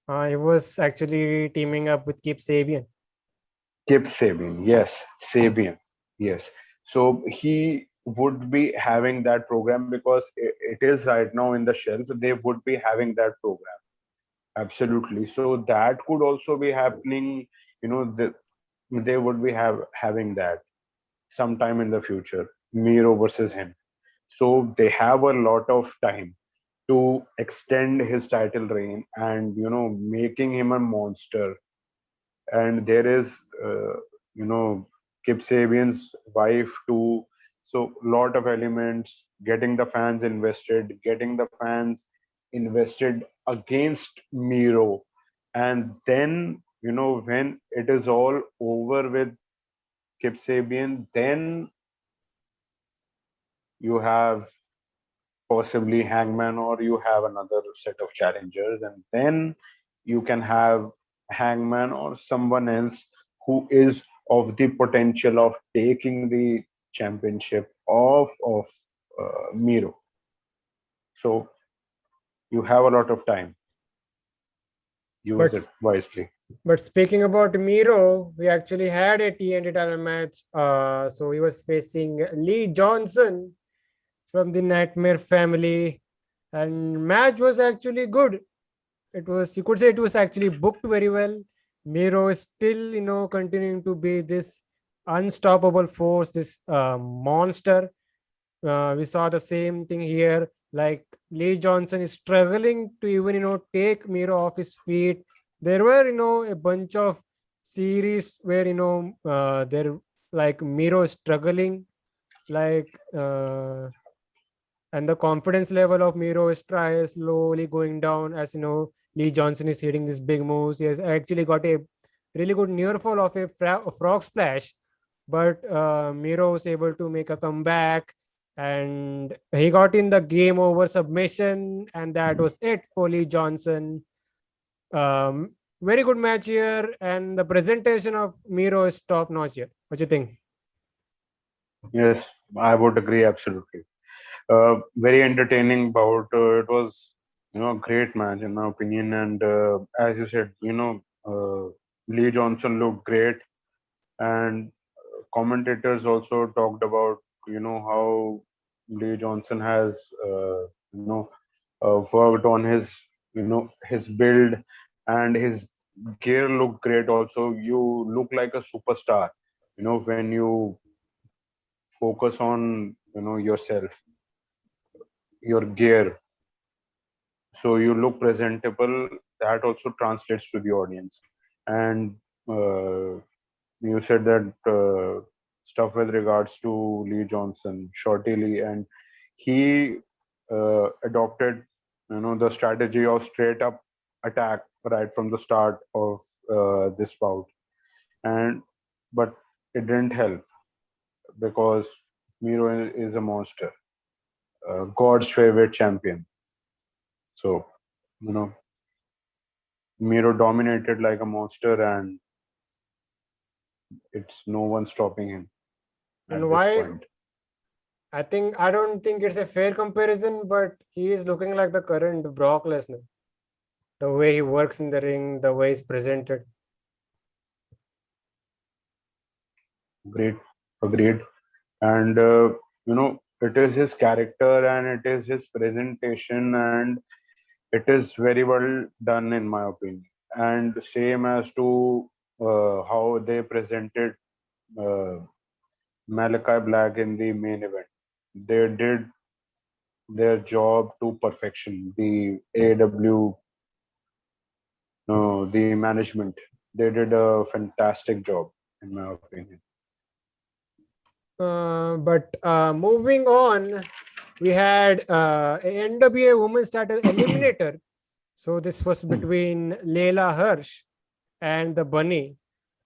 He was actually teaming up with Kip Sabian. Kip Sabian. Yes, Sabian. Yes. So he would be having that program because it is right now in the shelf. They would be having that program. Absolutely. So that could also be happening. They would be having that sometime in the future. Miro versus him. So they have a lot of time to extend his title reign and making him a monster. And there is Kip Sabian's wife too. So lot of elements, getting the fans invested, against Miro, and then when it is all over with Kip Sabian, then you have possibly Hangman, or you have another set of challengers, and then you can have Hangman or someone else who is of the potential of taking the championship of Miro. So you have a lot of time. Use But it wisely. But speaking about Miro, we actually had a TNT title match. So he was facing Lee Johnson from the Nightmare family, and match was actually good. It was, you could say, it was actually booked very well. Miro is still, continuing to be this unstoppable force, this monster. We saw the same thing here. Like Lee Johnson is struggling to even take Miro off his feet. There were a bunch of series where they're like Miro struggling, like and the confidence level of Miro is slowly going down as Lee Johnson is hitting these big moves. He has actually got a really good near fall of a frog splash, but Miro was able to make a comeback and he got in the game over submission, and that was it for Lee Johnson. Very good match here, and the presentation of Miro is top notch here. What do you think? Yes, I would agree absolutely. Very entertaining bout. It was, a great match in my opinion. And as you said, Lee Johnson looked great, and commentators also talked about, how Lee Johnson has, worked on his build, and his gear looked great. Also, you look like a superstar. When you focus on yourself, your gear, so you look presentable. That also translates to the audience. And you said that stuff with regards to Lee Johnson, Shorty Lee, and he adopted the strategy of straight up attack right from the start of this bout. And but it didn't help, because Miro is a monster, God's favorite champion. So, you know, Miro dominated like a monster, and it's no one stopping him And at this why? point. I don't think it's a fair comparison, but he is looking like the current Brock Lesnar. The way he works in the ring, the way he's presented. Great, agreed. And it is his character, and it is his presentation, and it is very well done in my opinion. And same as to how they presented uh, Malakai Black in the main event. They did their job to perfection. The AEW, the management, they did a fantastic job, in my opinion. But moving on, we had a NWA Women's Title Eliminator. So this was between Leyla Hirsch and the Bunny.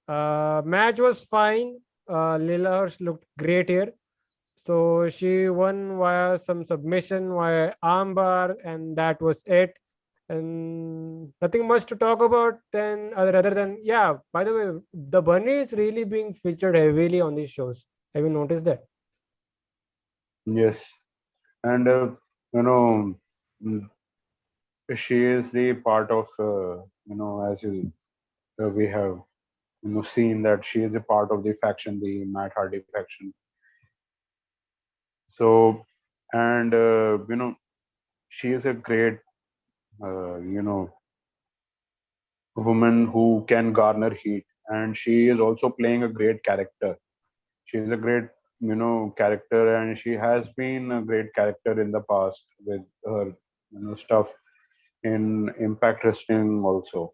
Match was fine. Leyla Hirsch looked great here. So she won via some submission, via armbar, and that was it. And nothing much to talk about then, other than, yeah, by the way, the Bunny is really being featured heavily on these shows. Have you noticed that? Yes, and you know, mm, she is the part of as you we have seen that she is a part of the faction, the Matt Hardy faction. So, and she is a great woman who can garner heat, and she is also playing a great character. She is a great character, and she has been a great character in the past with her stuff in Impact Wrestling also.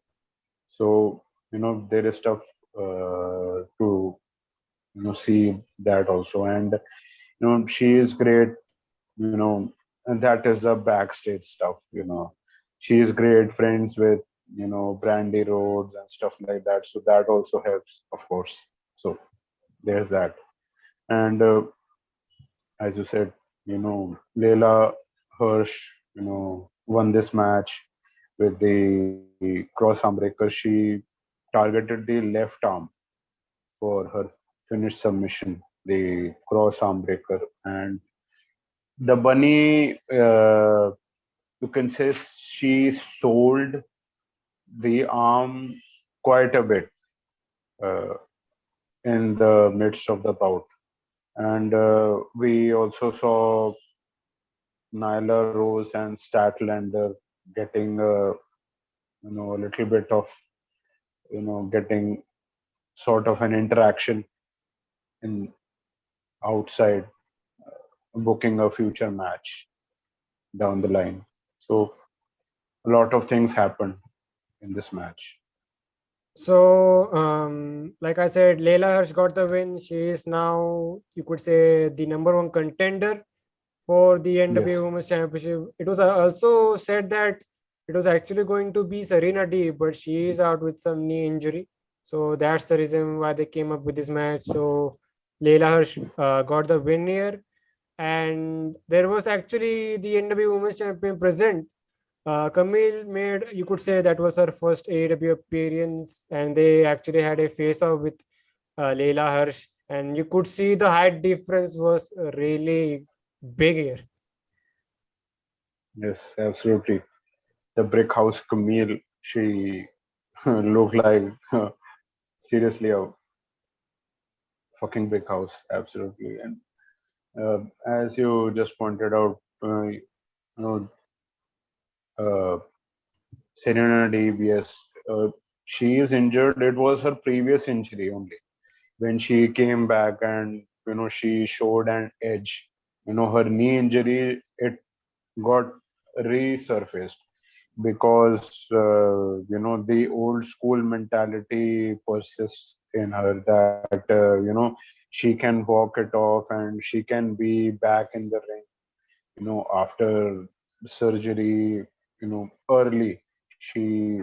So there is stuff to see that also. And she is great, and that is the backstage stuff. She is great friends with Brandy Rhodes and stuff like that, so that also helps, of course. So there's that. And as you said, Layla Hirsch won this match with the cross armbreaker. She targeted the left arm for her finish submission, the cross armbreaker. And the Bunny, you can say she sold the arm quite a bit uh, in the midst of the bout. And we also saw Nyla Rose and Statlander getting a little bit of getting sort of an interaction in outside, booking a future match down the line. So a lot of things happened in this match. So, like I said, Layla Hirsch got the win. She is now, you could say, the number one contender for the Yes. NWA Women's Championship. It was also said that it was actually going to be Serena D, but she is out with some knee injury. So that's the reason why they came up with this match. So Leyla Hirsch got the win here, and there was actually the NW Women's Champion present. Camille made, you could say, that was her first AEW appearance, and they actually had a face-off with Leyla Hirsch, and you could see the height difference was really big here. Yes, absolutely. The brick house Camille, she looked like seriously a fucking brick house. Absolutely. And as you just pointed out, know, uh, Serena DBS, she is injured. It was her previous injury only. When she came back and she showed an edge. Her knee injury, it got resurfaced because the old school mentality persists in her, that she can walk it off and she can be back in the ring after surgery, early. She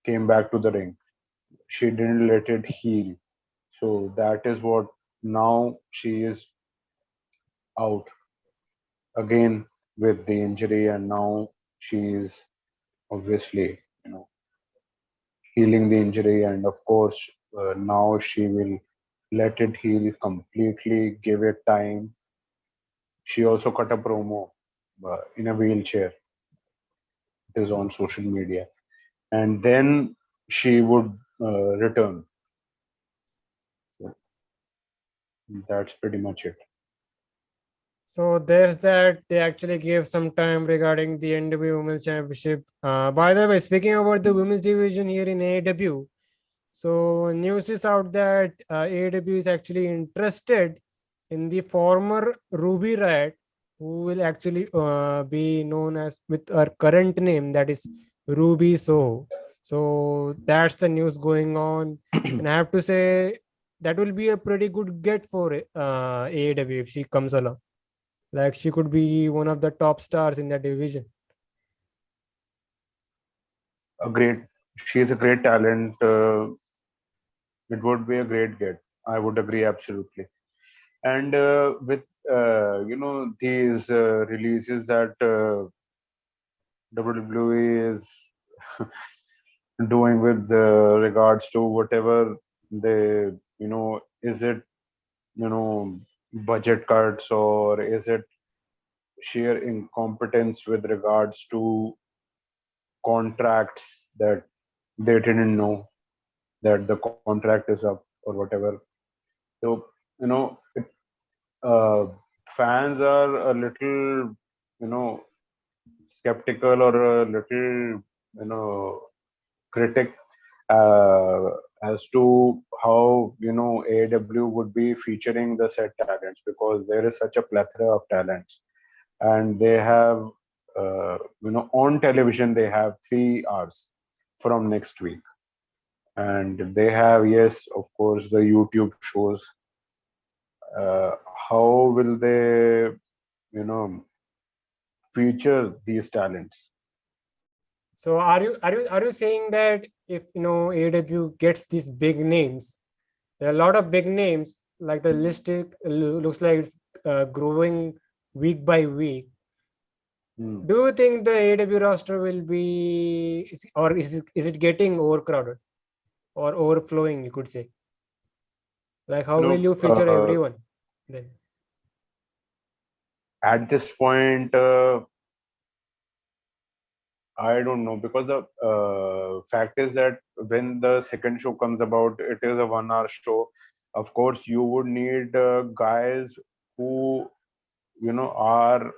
came back to the ring. She didn't let it heal. So that is what now she is out again with the injury, and now she is obviously healing the injury, and of course now she will let it heal completely, give it time. She also cut a promo in a wheelchair. It is on social media, and then she would return. So that's pretty much it. So there's that. They actually gave some time regarding the NW Women's Championship. By the way, speaking about the women's division here in AEW, so news is out that AEW is actually interested in the former Ruby Riot, who will actually be known as with her current name, that is Ruby Soho. So that's the news going on, and I have to say that will be a pretty good get for AEW if she comes along. Like she could be one of the top stars in that division. A great, she is a great talent. It would be a great get. I would agree absolutely. And with these releases that WWE is doing with regards to whatever they is it budget cuts, or is it sheer incompetence with regards to contracts that they didn't know that the contract is up or whatever. So uh, fans are a little skeptical, or a little critic uh, as to how AEW would be featuring the said talents, because there is such a plethora of talents, and they have on television they have 3 hours from next week, and they have, yes, of course, the YouTube shows. How will they you know feature these talents? So are you saying that if AEW gets these big names, there are a lot of big names, like the list looks like it's growing week by week. Hmm. Do you think the AEW roster will be, or is it getting overcrowded or overflowing? You could say, like how you will know you feature uh, everyone then? at this point, I don't know, because the fact is that when the second show comes about, it is a 1 hour show. Of course, you would need guys who are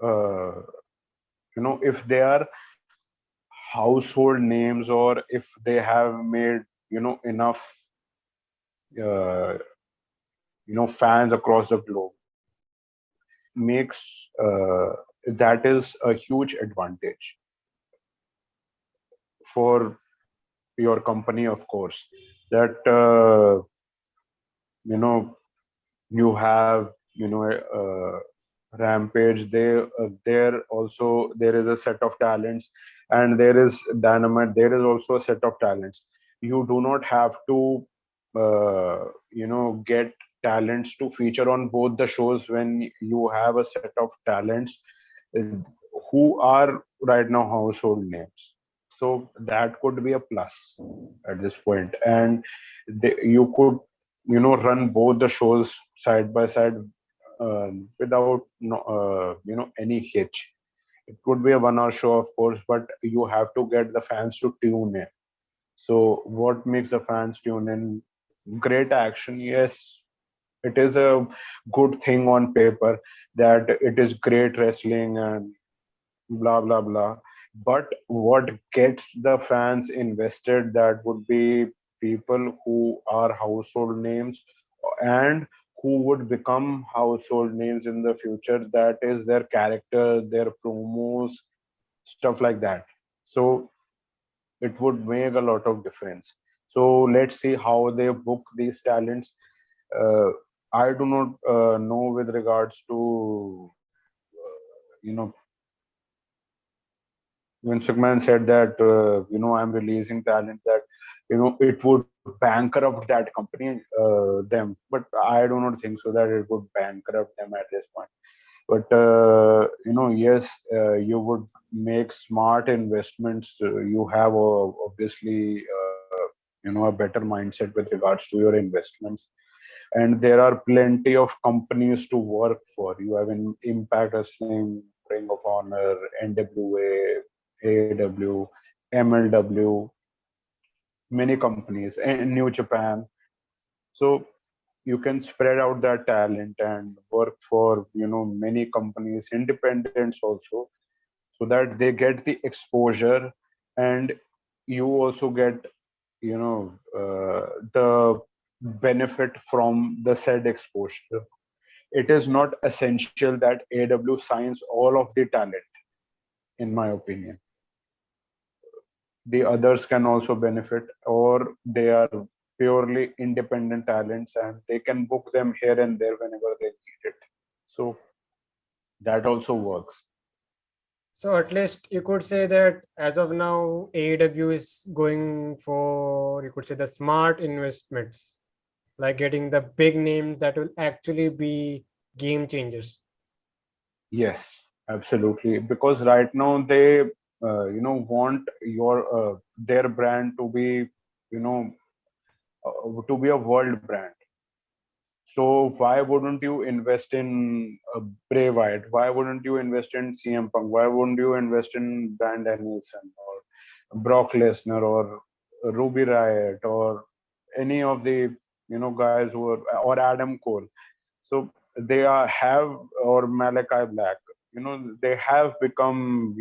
uh, if they are household names, or if they have made enough uh, fans across the globe, makes that is a huge advantage for your company, of course, that you know you have Rampage. There also there is a set of talents, and there is Dynamite, there is also a set of talents. You do not have to get talents to feature on both the shows when you have a set of talents uh, who are right now household names. So that could be a plus at this point, and you could run both the shows side by side without any hitch. It could be a 1 hour show, of course, but you have to get the fans to tune in. So what makes the fans tune in? Great action, yes. It is a good thing on paper that it is great wrestling and blah blah blah. But what gets the fans invested, that would be people who are household names and who would become household names in the future. That is their character, their promos, stuff like that. So it would make a lot of difference. So let's see how they book these talents. uh, I do not know with regards to you know when Sugman said that I'm releasing talent, that it would bankrupt that company, them. But I do not think so that it would bankrupt them at this point. But yes, you would make smart investments. You have obviously a better mindset with regards to your investments, and there are plenty of companies to work for. You have an Impact Wrestling, Ring of Honor, NWA, AEW, MLW, many companies, and New Japan. So you can spread out that talent and work for many companies, independents also, so that they get the exposure, and you also get the benefit from the said exposure. It is not essential that AW signs all of the talent, in my opinion. The others can also benefit, or they are purely independent talents and they can book them here and there whenever they need it. So that also works. So at least you could say that as of now, AEW is going for, you could say, the smart investments, like getting the big names that will actually be game changers. Yes, absolutely. Because right now they, want their brand to be, you know, to be a world brand. So why wouldn't you invest in Bray Wyatt? Why wouldn't you invest in CM Punk? Why wouldn't you invest in Brand Danielson or Brock Lesnar or Ruby Riott or any of the guys who are, or Adam Cole? So they have, or Malakai Black. They have become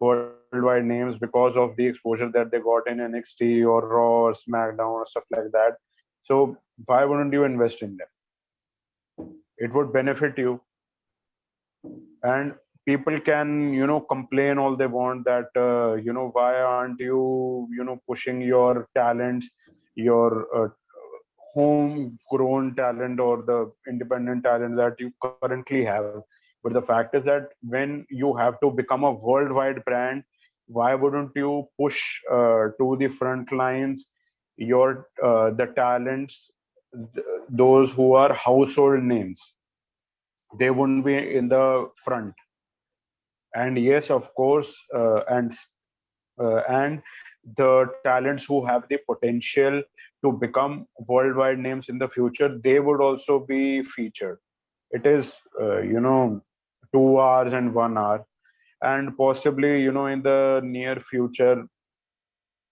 worldwide names because of the exposure that they got in NXT or Raw or SmackDown or stuff like that. So why wouldn't you invest in them? It would benefit you. And people can complain all they want that why aren't you pushing your talents, your homegrown talent or the independent talent that you currently have. But the fact is that when you have to become a worldwide brand, why wouldn't you push to the front lines your the talents, those who are household names? They wouldn't be in the front. And yes, of course, and the talents who have the potential to become worldwide names in the future, they would also be featured. It is 2 hours and 1 hour, and possibly in the near future,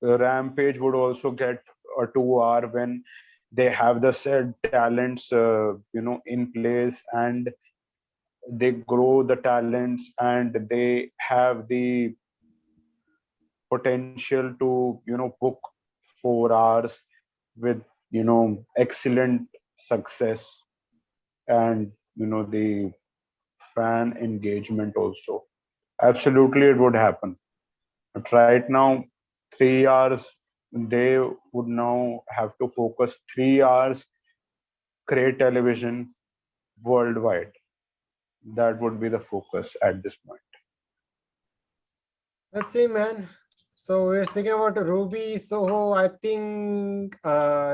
Rampage would also get a 2 hour when they have the said talents in place, and they grow the talents and they have the potential to book 4 hours with excellent success, and the fan engagement also. Absolutely, it would happen. But right now, 3 hours, they would now have to focus 3 hours, create television worldwide. That would be the focus at this point. Let's see, man. So we're speaking about Ruby Soho. I think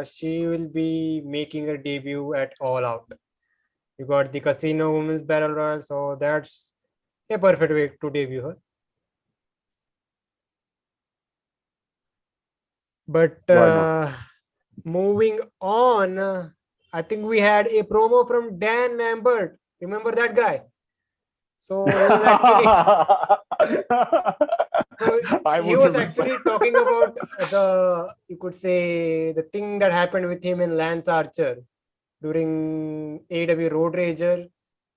she will be making her debut at All Out. You got the Casino Women's Battle Royal, so that's a perfect way to debut her. But Why not? moving on, I think we had a promo from Dan Lambert. Remember that guy? So he was actually so I he would was remember. actually talking about the, you could say, the thing that happened with him and Lance Archer during AEW Road Rager.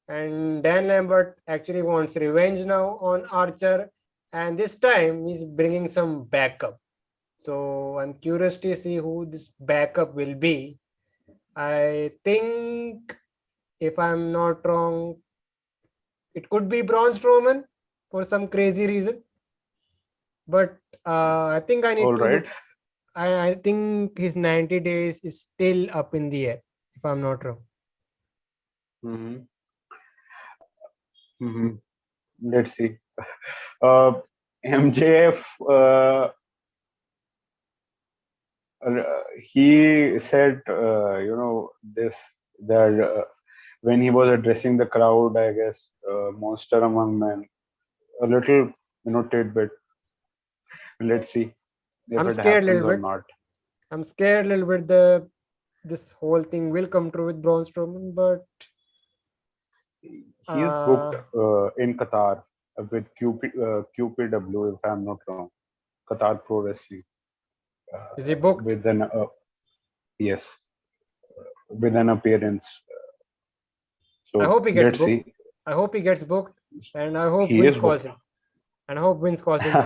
And Dan Lambert actually wants revenge now on Archer, and this time he's bringing some backup. So I'm curious to see who this backup will be. I think, if I'm not wrong, it could be Braun Strowman for some crazy reason. But I think I need All to right. look. I think his 90 days is still up in the air, if I'm not wrong. Hmm. Hmm. Let's see. Uh, MJF, he said, this, that when he was addressing the crowd, I guess, Monster Among Men, a little, tidbit. Let's see if I'm it scared a happens little or bit. not. I'm scared a little bit the this whole thing will come true with Braun Strowman, but He is booked uh, in Qatar with QPW, if I'm not wrong. Qatar Pro Wrestling. is he booked? With an yes, with an appearance. I So hope he gets let's booked. see. I hope he gets booked, and I hope He Vince is calls booked. him. And I hope Vince calls him too.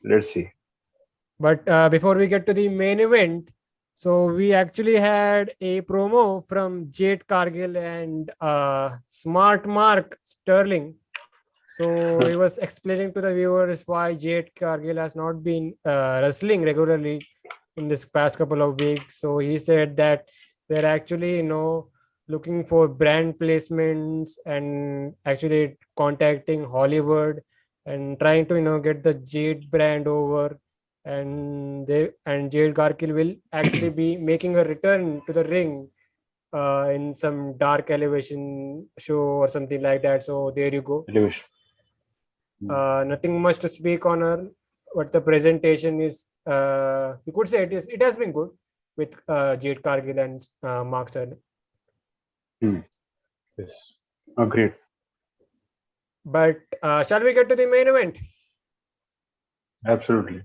Let's see. But before we get to the main event, so we actually had a promo from Jade Cargill and Smart Mark Sterling. So he was explaining to the viewers why Jade Cargill has not been wrestling regularly in this past couple of weeks. So he said that they're actually, looking for brand placements and actually contacting Hollywood and trying to, get the Jade brand over. And Jade Cargill will actually be making a return to the ring in some dark elevation show or something like that. So there you go. Television. Nothing much to speak on her, but the presentation is, you could say it has been good with Jade Cargill and Mark Sterling. Yes. Agreed. But shall we get to the main event? Absolutely.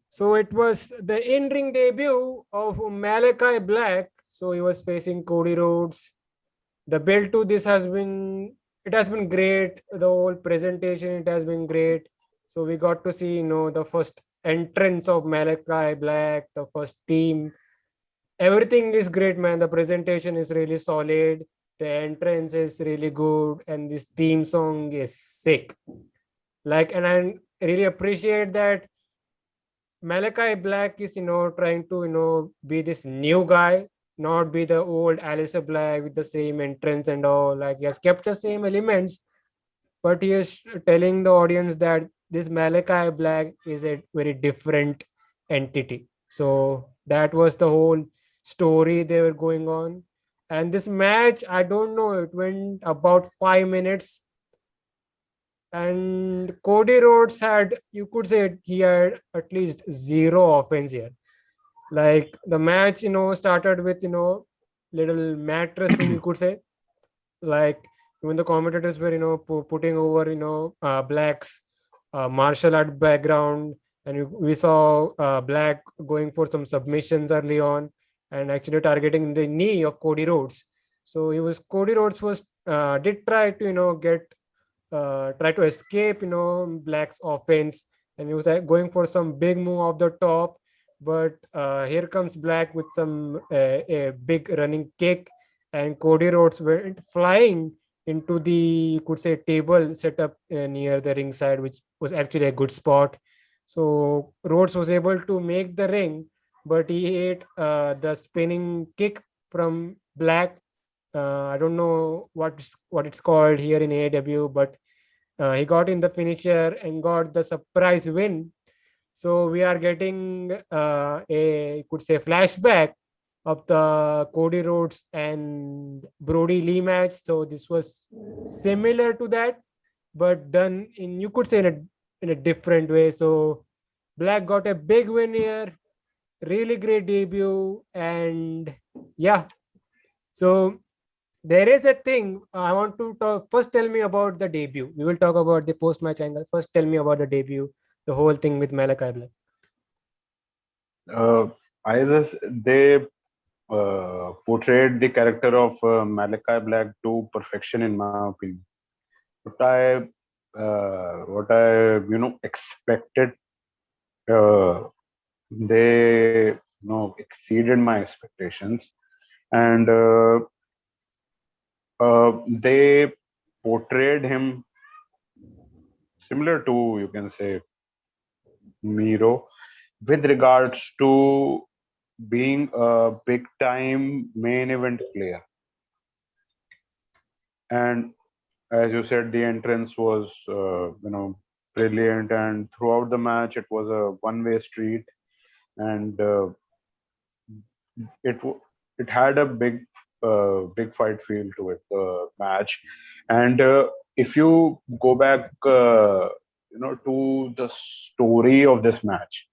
So it was the in-ring debut of Malakai Black. So he was facing Cody Rhodes. The build to this has been great. The whole presentation, it has been great. So we got to see, the first entrance of Malakai Black, the first team. Everything is great, man. The presentation is really solid. The entrance is really good, and this theme song is sick. And I really appreciate that Malachi Black is, trying to, be this new guy, not be the old Alistair Black with the same entrance and all. Like, he has kept the same elements, but he is telling the audience that this Malachi Black is a very different entity. So that was the whole story they were going on. And this match, I don't know, it went about 5 minutes. And Cody Rhodes had, you could say, he had at least zero offense here. Like the match, started with, little mat wrestling, you could say. Like even the commentators were, putting over, Black's martial art background. And we saw Black going for some submissions early on and actually targeting the knee of Cody Rhodes. So Cody Rhodes was did try to, get try to escape, Black's offense, and he was going for some big move off the top. But here comes Black with some a big running kick, and Cody Rhodes went flying into the, you could say, table set up near the ringside, which was actually a good spot. So Rhodes was able to make the ring, but he ate the spinning kick from Black. I don't know what it's called here in AEW, but He got in the finisher and got the surprise win. So we are getting a, you could say, flashback of the Cody Rhodes and Brody Lee match. So this was similar to that, but done in, you could say, in a different way. So Black got a big win here, really great debut, and yeah. So there is a thing I want to talk. First, tell me about the debut. We will talk about the post match angle. First, tell me about the debut, the whole thing with Malakai Black. Uh, I just they portrayed the character of Malachi Black to perfection, in my opinion. What I expected, uh, they exceeded my expectations, and they portrayed him similar to, you can say, Miro, with regards to being a big time main event player. And as you said, the entrance was brilliant, and throughout the match it was a one-way street, and it w- it had a big fight feel to it, the match. And if you go back to the story of this match,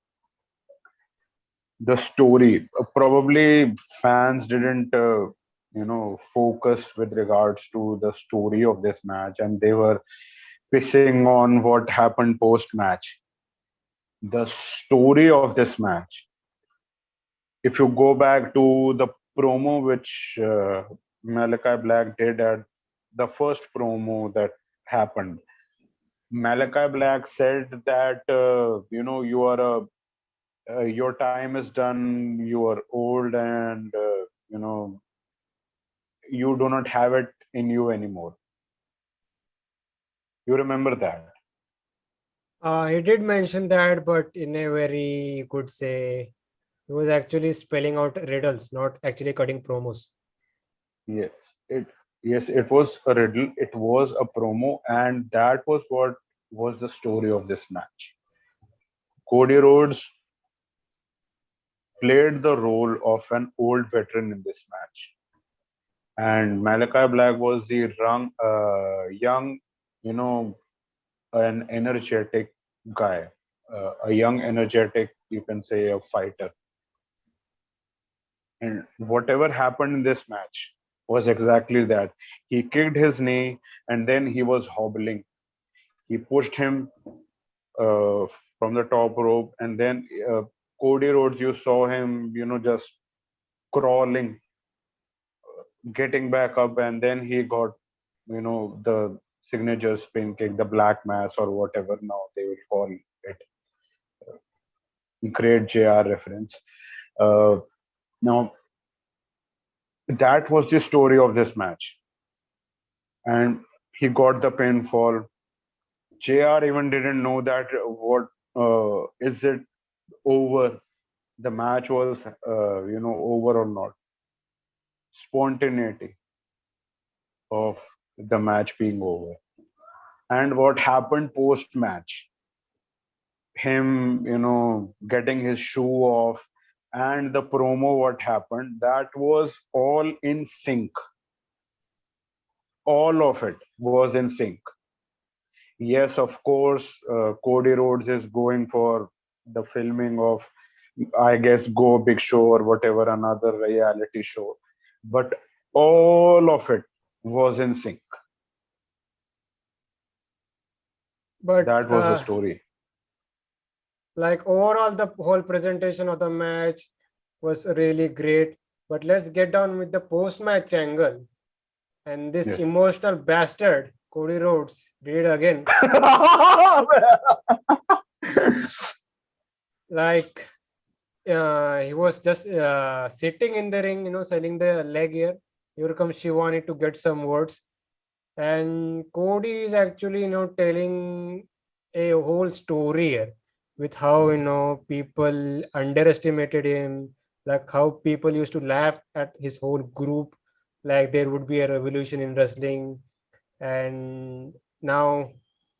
the story probably fans didn't focus with regards to the story of this match, and they were pissing on what happened post match. The story of this match, if you go back to the promo which Malachi Black did at the first promo that happened, Malachi Black said that you are your time is done, you are old, and you do not have it in you anymore. You remember that? He did mention that, but in a very, you could say, he was actually spelling out riddles, not actually cutting promos. Yes, it it was a riddle. It was a promo, and that was what was the story of this match. Cody Rhodes played the role of an old veteran in this match, and Malachi Black was the young, you know, an energetic guy, a young, energetic, you can say, a fighter. And whatever happened in this match was exactly that. He kicked his knee, and then he was hobbling. He pushed him uh, from the top rope, and then Cody Rhodes, you saw him, just crawling, getting back up, and then he got, the signature spin kick, the black mass, or whatever now they will call it. Great JR reference. Now, that was the story of this match, and he got the pinfall. JR even didn't know that what is it over. The match was over or not. Spontaneity of the match being over, and what happened post match, him getting his shoe off, and the promo what happened, that was all in sync. All of it was in sync. Yes, of course, Cody Rhodes is going for the filming of, I guess, Go Big Show or whatever, another reality show, but all of it was in sync. But That was the story. like overall, the whole presentation of the match was really great. But let's get down with the post-match angle. And this Yes. emotional bastard, Cody Rhodes, did it again. Like he was just sitting in the ring, selling the leg here. Here comes Shivani to get some words. And Cody is actually, telling a whole story here with how, people underestimated him, like how people used to laugh at his whole group, like there would be a revolution in wrestling. And now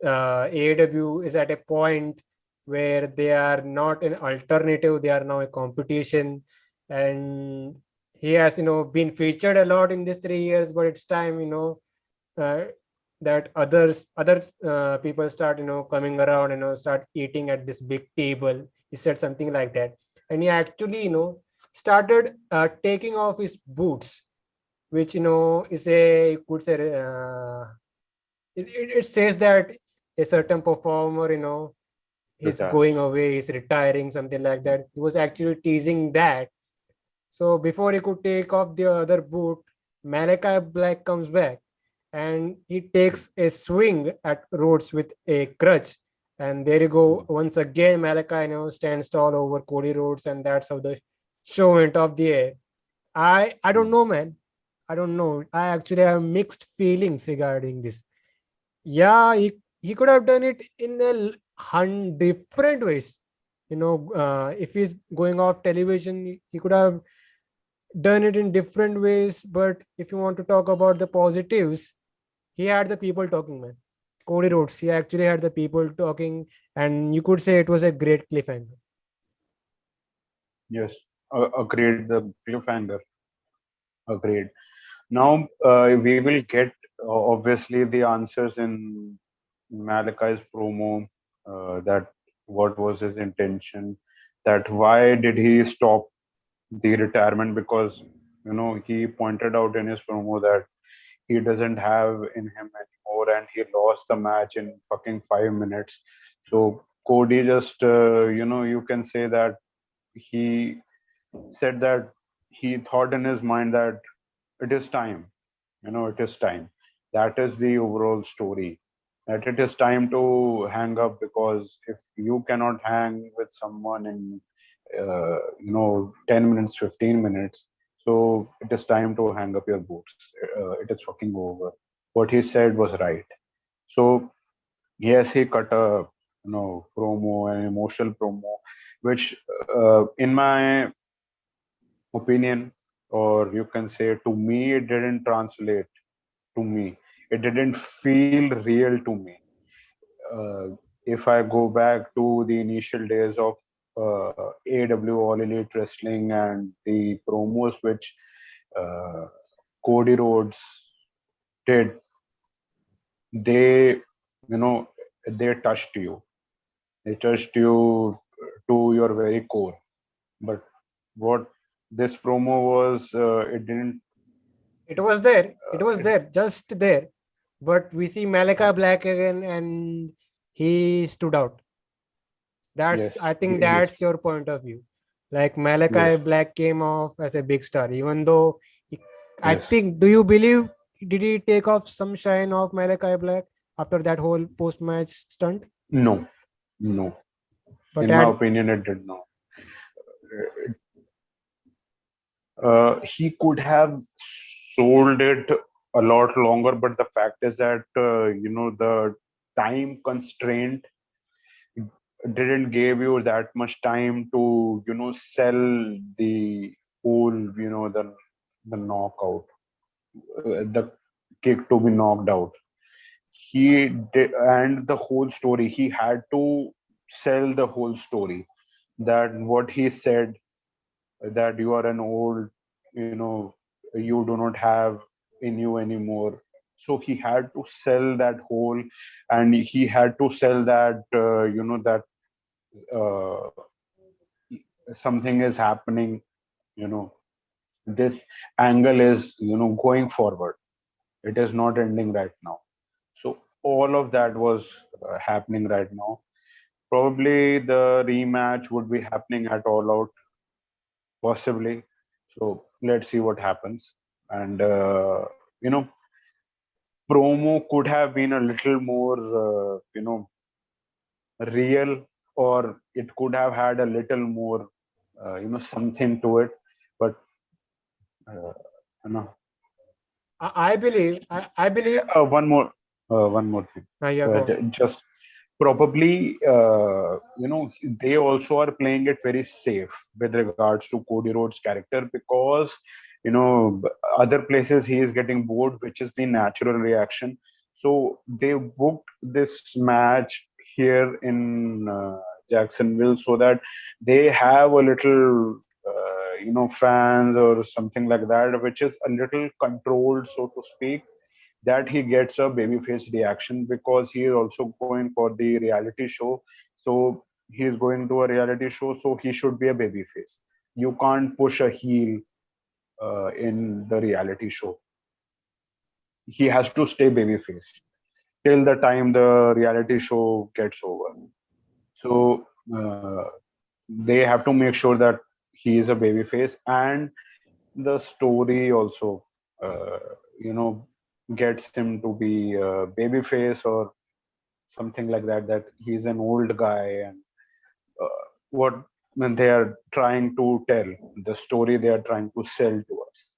AEW is at a point where they are not an alternative, they are now a competition. And he has, been featured a lot in these 3 years, but it's time, uh, that other people start, coming around, start eating at this big table. He said something like that. And he actually, started taking off his boots, which, is a, you could say, it says that a certain performer, he's Retire. going away, he's retiring, something like that. He was actually teasing that. So before he could take off the other boot, Malachi Black comes back and he takes a swing at Rhodes with a crutch. And there you go. Once again, Malachi, stands tall over Cody Rhodes, and that's how the show went off the air. I don't know, man. I don't know. I actually have mixed feelings regarding this. Yeah, he could have done it in different ways. If he's going off television, he could have done it in different ways. But if you want to talk about the positives, he had the people talking, man. Cody Rhodes, he actually had the people talking, and you could say it was a great cliffhanger. Yes, agreed. The cliffhanger, agreed. Now we will get obviously the answers in Malakai's promo. That what was his intention? That why did he stop the retirement? Because he pointed out in his promo that he doesn't have in him anymore, and he lost the match in fucking 5 minutes. So Cody just you can say that he said that he thought in his mind that it is time. It is time. That is the overall story. That it is time to hang up, because if you cannot hang with someone in 10 minutes, 15 minutes, so it is time to hang up your boots. It is fucking over. What he said was right. So yes, he cut a promo, an emotional promo, which in my opinion, or you can say to me, it didn't translate to me. It didn't feel real to me. If I go back to the initial days of AW All Elite Wrestling and the promos which uh, Cody Rhodes did, they, they touched you. They touched you to your very core. But what this promo was, it didn't. It was there. It was It, there, just there. But we see Malachi Black again, and he stood out. I yes, think he's that's your point of view. Like Malachi yes, Black came off as a big star, even though I yes. think, do you believe, did he take off some shine off Malachi Black after that whole post match stunt? No, no. But In my at opinion, it did not. He could have sold it a lot longer, but the fact is that the time constraint didn't give you that much time to sell the whole the knockout, the kick to be knocked out. He did, and the whole story. He had to sell the whole story. That what he said, that you are an old, you do not have in you anymore. So he had to sell that whole, and he had to sell that that uh, something is happening. you know this angle is going forward. It is not ending right now. So all of that was happening right now. Probably the rematch would be happening at All Out, possibly. So let's see what happens. And promo could have been a little more real, or it could have had a little more something to it. But uh, you know I believe, one more thing. yeah, go on. Just probably they also are playing it very safe with regards to Cody Rhodes character, because other places he is getting bored, which is the natural reaction. So they booked this match here in Jacksonville so that they have a little, fans or something like that, which is a little controlled, so to speak, that he gets a babyface reaction because he is also going for the reality show. So he is going to a reality show, so he should be a babyface. You can't push a heel in the reality show. He has to stay babyface till the time the reality show gets over. So they have to make sure that he is a babyface, and the story also, uh, you know, gets him to be a babyface or something like that. That he's an old guy, and what they are trying to tell, the story they are trying to sell to us.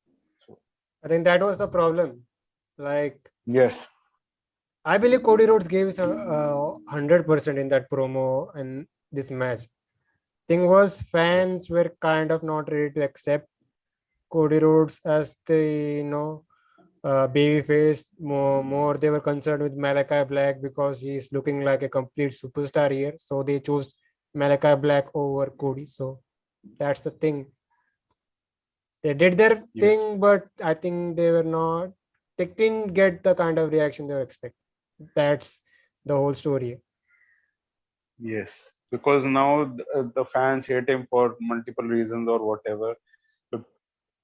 So, I think that was the problem. Like, yes, I believe Cody Rhodes gave his 100% in that promo and this match. Thing was, fans were kind of not ready to accept Cody Rhodes as the babyface. More they were concerned with Malakai Black because he's looking like a complete superstar here. So they chose Malakai Black over Cody. So that's the thing. They did their yes, thing, but I think they were not. They didn't get the kind of reaction they were expecting. That's the whole story. yes. Because now the fans hate him for multiple reasons or whatever.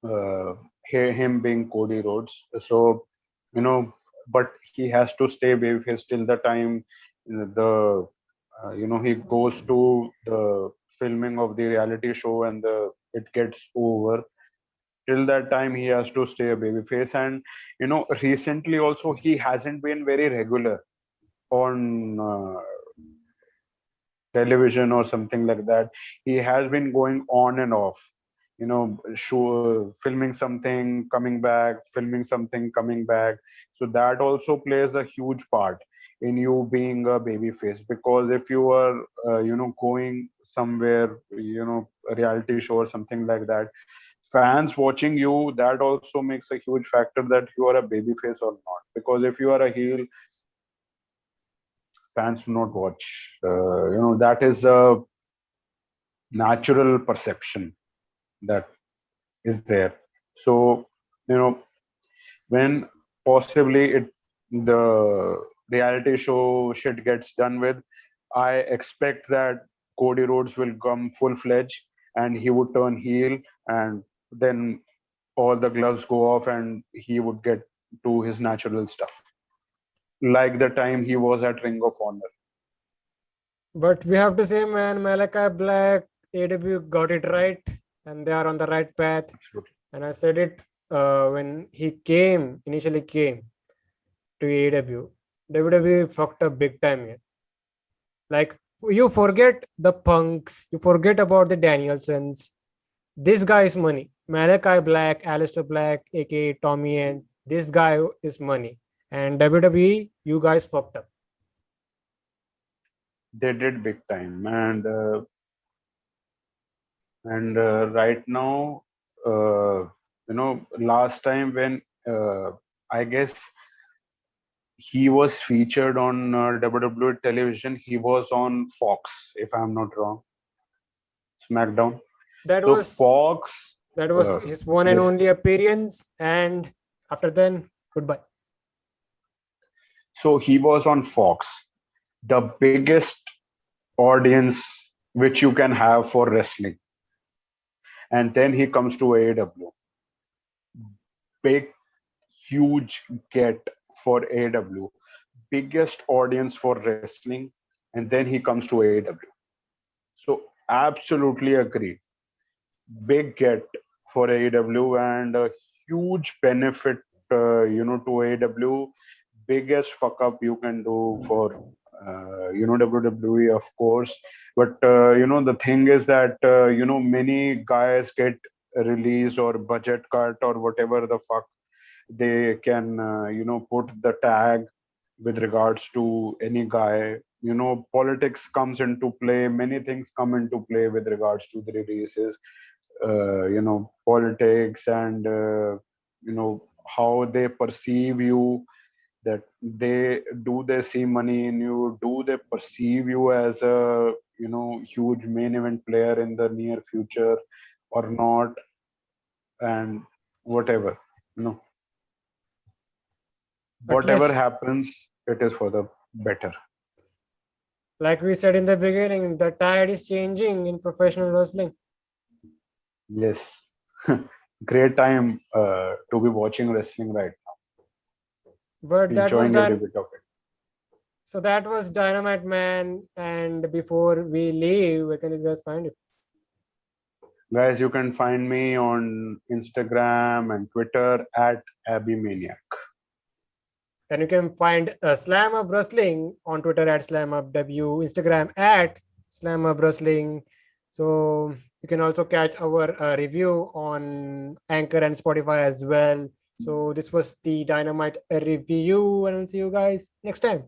uh, him being Cody Rhodes. So, but he has to stay babyface till the time the he goes to the filming of the reality show and the it gets over. Till that time, he has to stay a babyface, and recently also he hasn't been very regular on television or something like that. He has been going on and off, show filming something, coming back, filming something, coming back. So that also plays a huge part in you being a baby face, because if you are going somewhere, a reality show or something like that, fans watching you, that also makes a huge factor that you are a baby face or not. Because if you are a heel, fans do not watch. That is a natural perception that is there. So, when possibly the reality show shit gets done with, I expect that Cody Rhodes will come full fledged and he would turn heel, and then all the gloves go off and he would get to his natural stuff, like the time he was at Ring of Honor. But we have to say, man, Malakai Black, AW got it right, and they are on the right path. Absolutely. And I said it when he initially came to AEW. WWE fucked up big time here. Like, you forget the Punks, you forget about the Danielsons. This guy is money. Malakai Black, Aleister Black, aka Tommy, and this guy is money. And WWE, you guys fucked up. They did big time, and right now, last time when I guess he was featured on WWE television, he was on Fox, if I'm not wrong, SmackDown. That So was Fox, that was his one and yes. only appearance, and after then, goodbye. So he was on Fox, the biggest audience which you can have for wrestling, and then he comes to AEW, big, huge get for AEW, biggest audience for wrestling, and then he comes to AEW. So absolutely agree. Big get for AEW and a huge benefit, to AEW. Biggest fuck up you can do for, WWE, of course. But, the thing is that, many guys get released or budget cut or whatever the fuck they can, put the tag with regards to any guy. Politics comes into play, many things come into play with regards to the releases, politics and how they perceive you, that they see money in you? Do they perceive you as a huge main event player in the near future or not? And whatever, But whatever yes, happens, it is for the better. like we said in the beginning, the tide is changing in professional wrestling. Yes. Great time to be watching wrestling right now. But that was Enjoying every done. bit of it. So that was Dynamite Man. And before we leave, where can these guys find you? Guys, you can find me on Instagram and Twitter at AbbeyManiac. And you can find Slamhub Wrestling on Twitter at SlamhubW, Instagram at Slamhub Wrestling. So you can also catch our review on Anchor and Spotify as well. So this was the Dynamite review, and I'll see you guys next time.